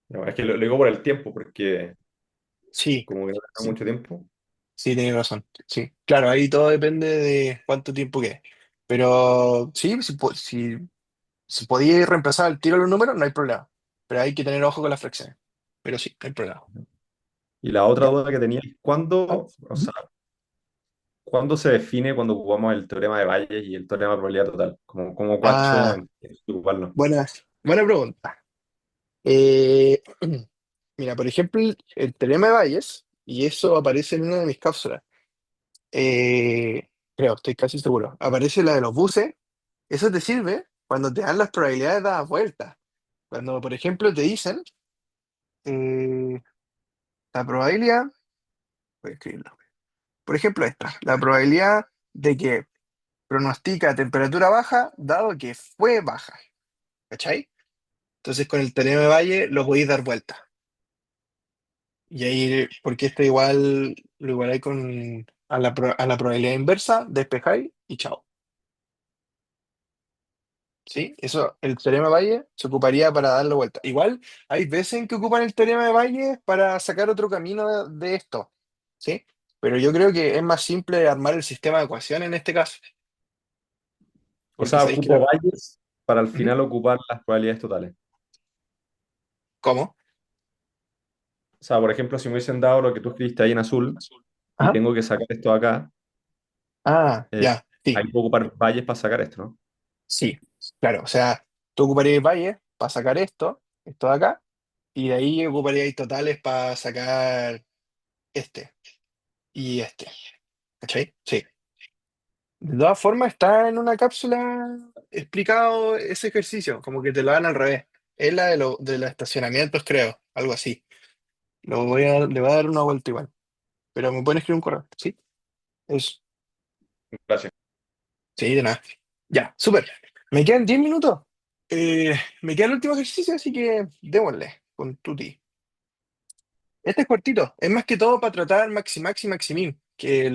ya, es que lo digo por el tiempo, porque Sí. como que no tengo Sí. mucho tiempo. Sí, tienes razón. Sí, claro, ahí todo depende de cuánto tiempo quede. Pero sí, si podía reemplazar al tiro los números, no hay problema. Pero hay que tener ojo con las fracciones. Pero sí, no hay problema. Y la otra Ya. duda que tenía es Ah, cuándo, o ujú. sea, ¿cuándo se define cuando ocupamos el teorema de Bayes y el teorema de probabilidad total? Como cuánto Ah, en ocuparlo. buena pregunta. Eh, mira, por ejemplo, el teorema de Bayes, y eso aparece en una de mis cápsulas. Creo, estoy casi seguro. Aparece la de los buses. Eso te sirve cuando te dan las probabilidades dadas vueltas. Cuando, por ejemplo, te dicen eh, la probabilidad, voy a escribirlo. Por ejemplo, esta, la probabilidad de que pronostica temperatura baja, dado que fue baja. ¿Cachai? Entonces, con el teorema de Valle lo podéis dar vuelta. Y ahí, porque esto igual lo igualáis con a la probabilidad inversa, despejáis y chao. ¿Sí? Eso, el teorema de Valle se ocuparía para darle vuelta. Igual hay veces en que ocupan el teorema de Valle para sacar otro camino de esto. ¿Sí? Pero yo creo que es más simple armar el sistema de ecuaciones en este caso. O Porque sea, sabéis que ocupo valles para al Ujú. final ocupar las probabilidades totales. ¿Cómo? O sea, por ejemplo, si me hubiesen dado lo que tú escribiste ahí en azul y Ajá. tengo que sacar esto de acá, Ah, eh, ya, sí, ahí puedo ocupar valles para sacar esto, ¿no? sí, claro. O sea, tú ocuparías Valle para sacar esto de acá, y de ahí ocuparíais totales para sacar este y este. ¿Cachai? Sí. De todas formas, está en una cápsula explicado ese ejercicio, como que te lo dan al revés. Es la de los estacionamientos, creo, algo así. Le voy a dar una vuelta igual. Pero me pueden escribir un correo, ¿sí? Eso. Gracias. Sí, de nada. Ya, súper. Me quedan 10 minutos. Me queda el último ejercicio, así que démosle con Tuti. Este es cortito, es más que todo para tratar Maximax y Maximin, que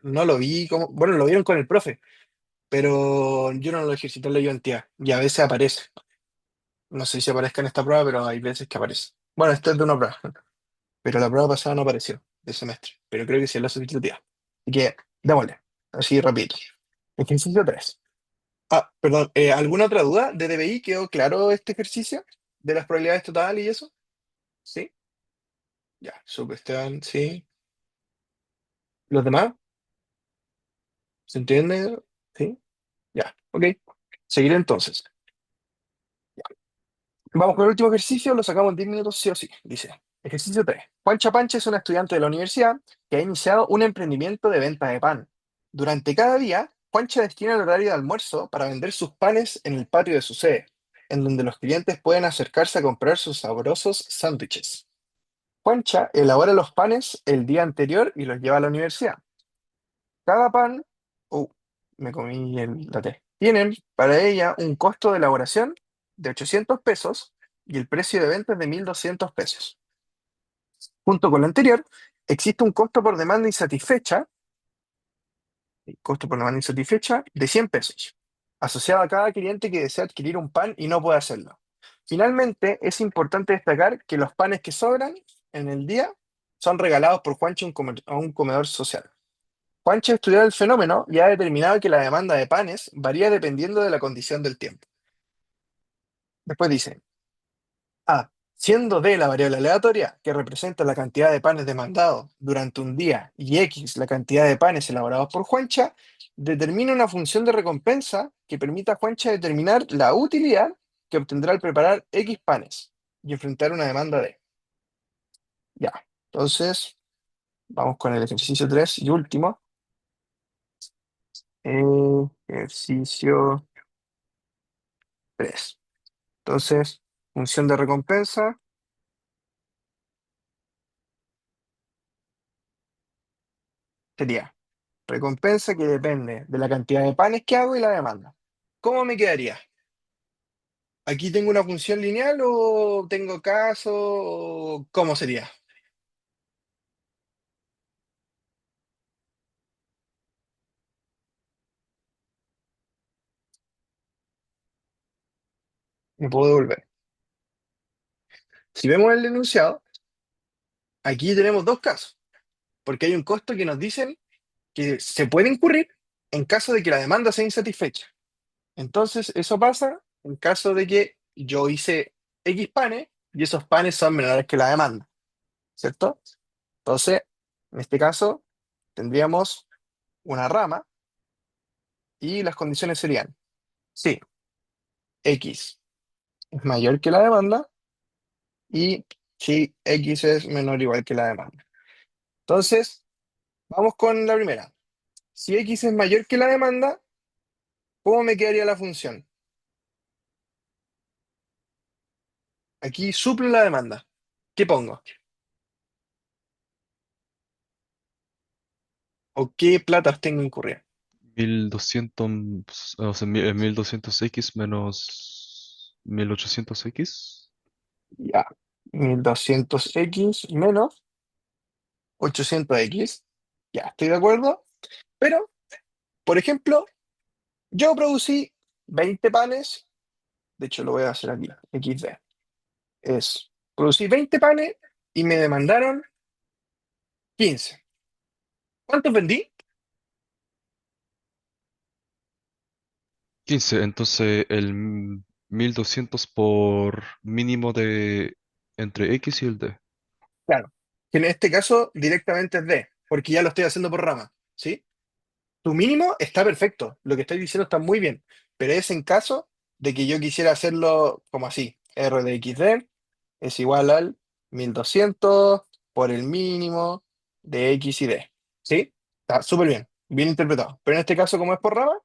no lo vi como, bueno, lo vieron con el profe, pero yo no lo ejercité en la ayudantía y a veces aparece. No sé si aparezca en esta prueba, pero hay veces que aparece. Bueno, esta es de una prueba, pero la prueba pasada no apareció, de semestre, pero creo que sí es la sustitutiva. Así que démosle, así rapidito. Ejercicio 3. Ah, perdón, ¿alguna otra duda de DBI? ¿Quedó claro este ejercicio de las probabilidades totales y eso? ¿Sí? Ya, súper, Esteban, sí. ¿Los demás? ¿Se entiende? ¿Sí? Ya, ok. Seguiré entonces. Vamos con el último ejercicio, lo sacamos en 10 minutos sí o sí. Dice, ejercicio 3. Juan Chapanche es un estudiante de la universidad que ha iniciado un emprendimiento de venta de pan. Durante cada día, Juancha destina el horario de almuerzo para vender sus panes en el patio de su sede, en donde los clientes pueden acercarse a comprar sus sabrosos sándwiches. Juancha elabora los panes el día anterior y los lleva a la universidad. Cada pan, uh, me comí la T. Tienen para ella un costo de elaboración de 800 pesos y el precio de venta es de 1.200 pesos. Junto con lo anterior, existe un costo por demanda insatisfecha, de 100 pesos, asociado a cada cliente que desea adquirir un pan y no puede hacerlo. Finalmente, es importante destacar que los panes que sobran en el día son regalados por Juancho a un comedor social. Juancho ha estudiado el fenómeno y ha determinado que la demanda de panes varía dependiendo de la condición del tiempo. Después dice, A, siendo D la variable aleatoria, que representa la cantidad de panes demandados durante un día, y X la cantidad de panes elaborados por Juancha, determina una función de recompensa que permita a Juancha determinar la utilidad que obtendrá al preparar X panes y enfrentar una demanda D. Ya, entonces vamos con el ejercicio 3 y último. Ejercicio 3. Entonces, función de recompensa sería recompensa que depende de la cantidad de panes que hago y la demanda. ¿Cómo me quedaría? ¿Aquí tengo una función lineal o tengo caso? O ¿cómo sería? Me puedo devolver. Si vemos el enunciado, aquí tenemos dos casos, porque hay un costo que nos dicen que se puede incurrir en caso de que la demanda sea insatisfecha. Entonces, eso pasa en caso de que yo hice X panes y esos panes son menores que la demanda, ¿cierto? Entonces, en este caso, tendríamos una rama y las condiciones serían, si X es mayor que la demanda y si X es menor o igual que la demanda. Entonces, vamos con la primera. Si X es mayor que la demanda, ¿cómo me quedaría la función? Aquí suplo la demanda. ¿Qué pongo? ¿O qué platas tengo incurrida? 1200, o sea, 1200X menos 1800X. Ya. 1200X menos 800X. Ya, estoy de acuerdo. Pero, por ejemplo, yo producí 20 panes. De hecho, lo voy a hacer aquí. XD. Producí 20 panes y me demandaron 15. ¿Cuántos vendí? 15, entonces 1200 por mínimo de entre X y el D. Claro. Que en este caso directamente es D, porque ya lo estoy haciendo por rama. ¿Sí? Tu mínimo está perfecto, lo que estoy diciendo está muy bien, pero es en caso de que yo quisiera hacerlo como así, R de XD es igual al 1200 por el mínimo de X y D. ¿Sí? Está súper bien, bien interpretado. Pero en este caso, como es por rama,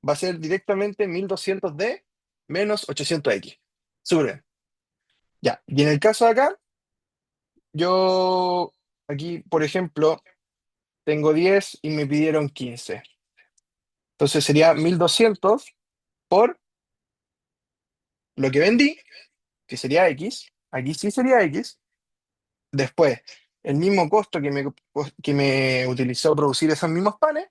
va a ser directamente 1200D menos 800X. Súper bien. Ya, y en el caso de acá, yo aquí, por ejemplo, tengo 10 y me pidieron 15. Entonces sería 1200 por lo que vendí, que sería X, aquí sí sería X, después el mismo costo que me utilizó producir esos mismos panes,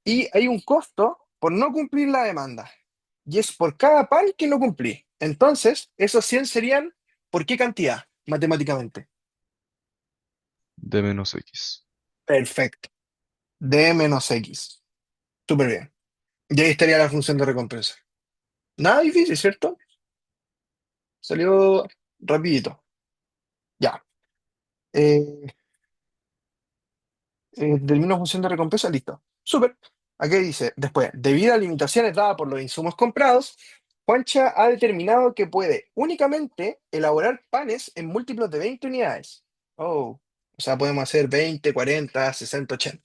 y hay un costo por no cumplir la demanda, y es por cada pan que no cumplí. Entonces, esos 100 serían, ¿por qué cantidad? Matemáticamente. D menos X. Perfecto. D menos X. Súper bien. Y ahí estaría la función de recompensa. Nada difícil, ¿cierto? Salió rapidito. Ya. Eh, Determina función de recompensa, listo. Súper. Aquí dice, después, debido a limitaciones dadas por los insumos comprados, Juancha ha determinado que puede únicamente elaborar panes en múltiplos de 20 unidades. Oh, o sea, podemos hacer 20, 40, 60, 80.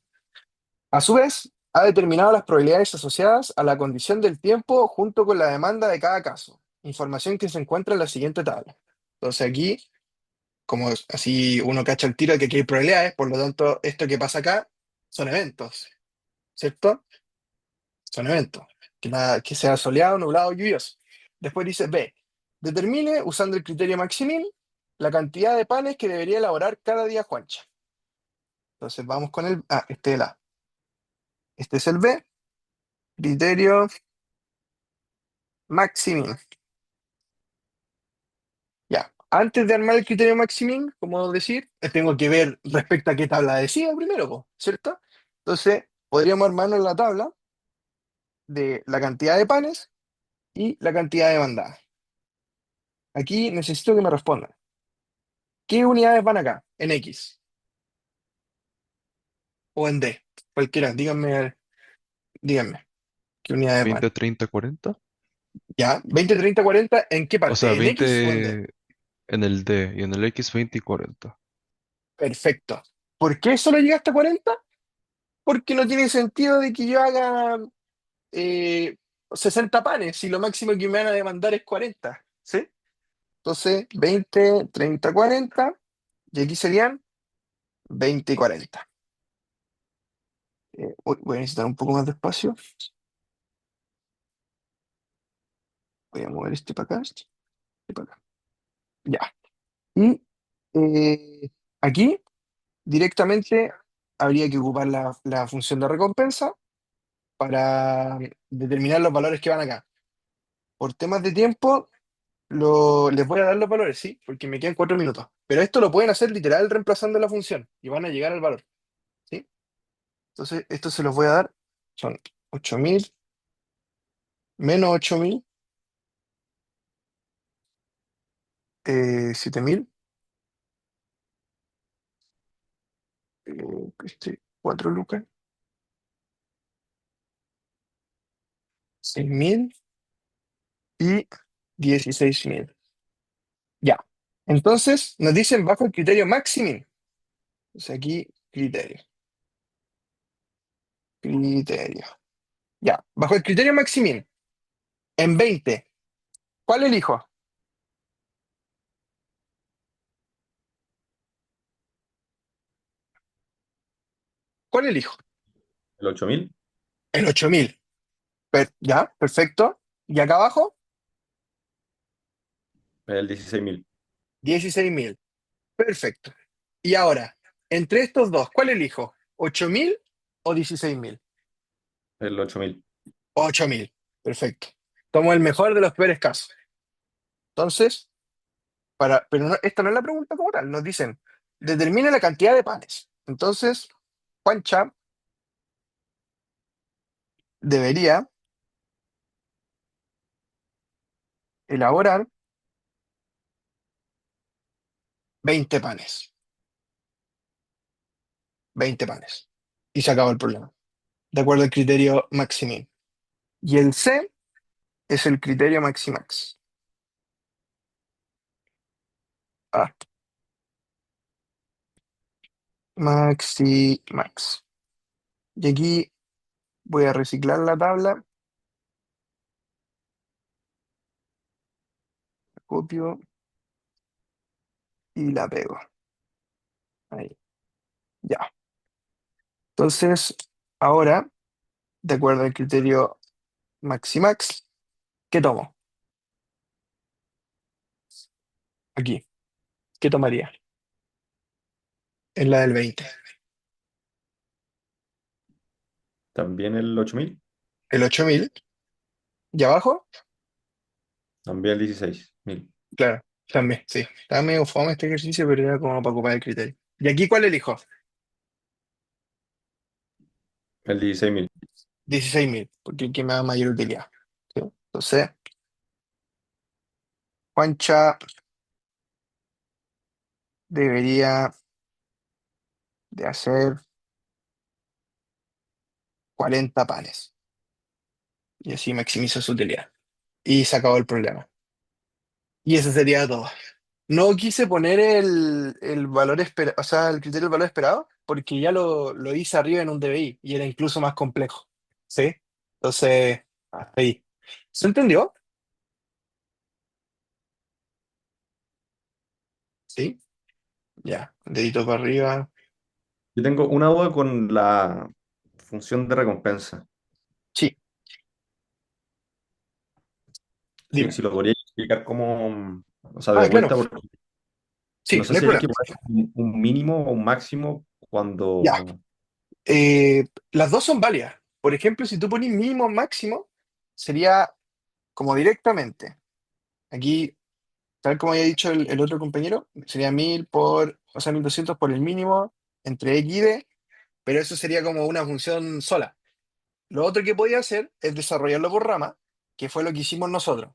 A su vez, ha determinado las probabilidades asociadas a la condición del tiempo junto con la demanda de cada caso. Información que se encuentra en la siguiente tabla. Entonces aquí, como así uno cacha el tiro de que aquí hay probabilidades, por lo tanto, esto que pasa acá son eventos, ¿cierto? Son eventos. Que sea soleado, nublado, lluvioso. Después dice B. Determine, usando el criterio Maximin, la cantidad de panes que debería elaborar cada día Juancha. Entonces vamos con el... Ah, este es el A. Este es el B. Criterio Maximin. Ya. Antes de armar el criterio Maximin, como decir, tengo que ver respecto a qué tabla decía primero, po, ¿cierto? Entonces, podríamos armarnos la tabla de la cantidad de panes y la cantidad de bandadas. Aquí necesito que me respondan. ¿Qué unidades van acá? En X o en D. Cualquiera, díganme, ¿qué unidades van? 20, 30, 40. ¿Ya? 20, 30, 40, ¿en qué O sea, parte? ¿En X o en D? 20 en el D y en el X 20 y 40. Perfecto. ¿Por qué solo llegaste a 40? Porque no tiene sentido de que yo haga eh, 60 panes si lo máximo que me van a demandar es 40. ¿Sí? Entonces, 20, 30, 40, y aquí serían 20 y 40. Voy a necesitar un poco más de espacio. Voy a mover este para acá, este para acá. Ya. Y aquí directamente habría que ocupar la función de recompensa para determinar los valores que van acá. Por temas de tiempo, les voy a dar los valores, sí, porque me quedan 4 minutos. Pero esto lo pueden hacer literal reemplazando la función y van a llegar al valor, ¿sí? Entonces, esto se los voy a dar. Son 8000 menos 8000, 7000, 4 lucas, 6000 y 16000. Ya. Entonces, nos dicen bajo el criterio máximo. Entonces aquí, criterio. Criterio. Ya, bajo el criterio Maximin, en 20, ¿cuál elijo? ¿Cuál elijo? ¿El 8000? El 8000. Ya, perfecto. Y acá abajo, El 16000. 16.000. Perfecto. Y ahora, entre estos dos, ¿cuál elijo? ¿8.000 o 16.000? El 8000. 8.000. Perfecto. Tomo el mejor de los peores casos. Entonces, pero esta no es la pregunta como tal. Nos dicen, determine la cantidad de panes. Entonces, Juancha debería elaborar 20 panes. 20 panes. Y se acabó el problema. De acuerdo al criterio Maximin. Y el C es el criterio Maximax. Ah, Maximax. Y aquí voy a reciclar la tabla. Copio y la pego. Ahí. Ya. Entonces, ahora, de acuerdo al criterio Maximax, ¿qué tomo? Aquí. ¿Qué tomaría? En la del 20. También el 8000. El 8000. ¿Y abajo? También el 16000. Claro. También, sí. Estaba medio fome este ejercicio, pero era como para ocupar el criterio. ¿Y aquí cuál elijo? El 16000. 16.000, porque aquí me da mayor utilidad. ¿Sí? Entonces, Juancha debería de hacer 40 panes. Y así maximiza su utilidad. Y se acabó el problema. Y eso sería todo. No quise poner el valor esperado, o sea, el criterio del valor esperado, porque ya lo hice arriba en un DBI y era incluso más complejo. ¿Sí? Entonces, hasta ahí. ¿Se entendió? Sí. Ya. Dedito para arriba. Yo tengo una duda con la función de recompensa. Sí. Si Dime. lo podría explicar como, o sea, de Ah, claro. vuelta, porque no Sí, sé no hay si hay que problema. poner un mínimo o un máximo Ya. cuando... Las dos son válidas. Por ejemplo, si tú pones mínimo o máximo, sería como directamente. Aquí, tal como había dicho el otro compañero, sería 1.000 por, o sea, 1.200 por el mínimo entre X y D, pero eso sería como una función sola. Lo otro que podía hacer es desarrollarlo por rama, que fue lo que hicimos nosotros.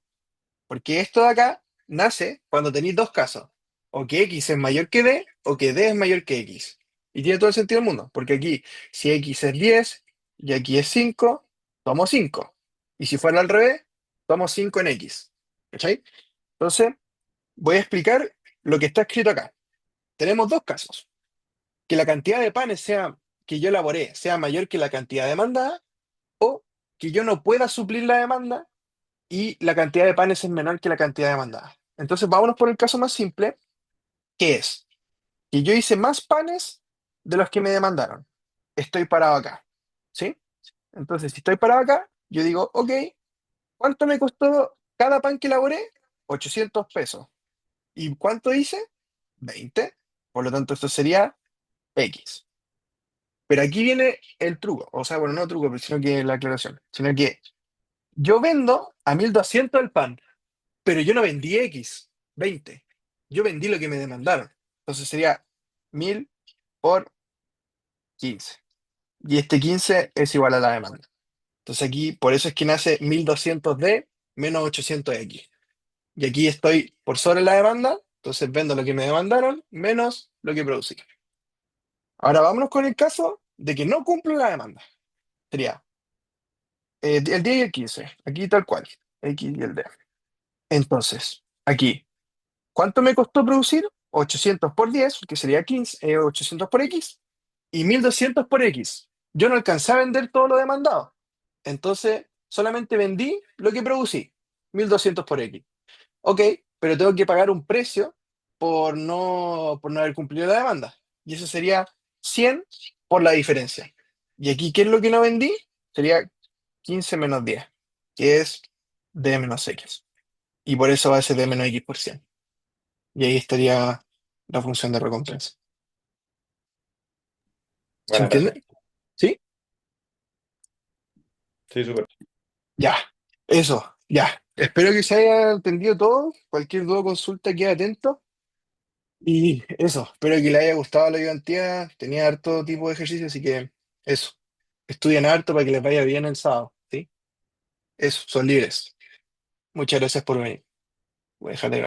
Porque esto de acá nace cuando tenéis dos casos. O que X es mayor que D, o que D es mayor que X. Y tiene todo el sentido del mundo. Porque aquí, si X es 10 y aquí es 5, tomo 5. Y si fuera al revés, tomo 5 en X. ¿Cachai? Entonces, voy a explicar lo que está escrito acá. Tenemos dos casos. Que la cantidad de panes que yo elaboré sea mayor que la cantidad demandada, o que yo no pueda suplir la demanda y la cantidad de panes es menor que la cantidad demandada. Entonces, vámonos por el caso más simple, que es que yo hice más panes de los que me demandaron. Estoy parado acá. ¿Sí? Entonces, si estoy parado acá, yo digo, ok, ¿cuánto me costó cada pan que elaboré? 800 pesos. ¿Y cuánto hice? 20. Por lo tanto, esto sería X. Pero aquí viene el truco, o sea, bueno, no truco, pero sino que la aclaración, sino que yo vendo a 1.200 el pan, pero yo no vendí X, 20. Yo vendí lo que me demandaron. Entonces sería 1.000 por 15. Y este 15 es igual a la demanda. Entonces aquí, por eso es que nace 1.200D menos 800X. Y aquí estoy por sobre la demanda, entonces vendo lo que me demandaron menos lo que producí. Ahora vámonos con el caso de que no cumplo la demanda. Sería el 10 y el 15. Aquí tal cual. X y el D. Entonces, aquí, ¿cuánto me costó producir? 800 por 10, que sería 15, 800 por X, y 1.200 por X. yo no alcancé a vender todo lo demandado. Entonces, solamente vendí lo que producí, 1.200 por X. Ok, pero tengo que pagar un precio por no haber cumplido la demanda. Y eso sería 100 por la diferencia. Y aquí, ¿qué es lo que no vendí? Sería 15 menos 10, que es D menos X. Y por eso va a ser D menos X por 100. Y ahí estaría la función de recompensa. ¿Se Buena, gracias. entiende? ¿Sí? Sí, súper. Ya, eso, ya. Espero que se haya entendido todo. Cualquier duda o consulta, queda atento. Y eso, espero que le haya gustado la ayudantía. Tenía harto tipo de ejercicio, así que eso. Estudien harto para que les vaya bien el sábado, ¿sí? Eso, son libres. Muchas gracias por venir. Voy a dejar de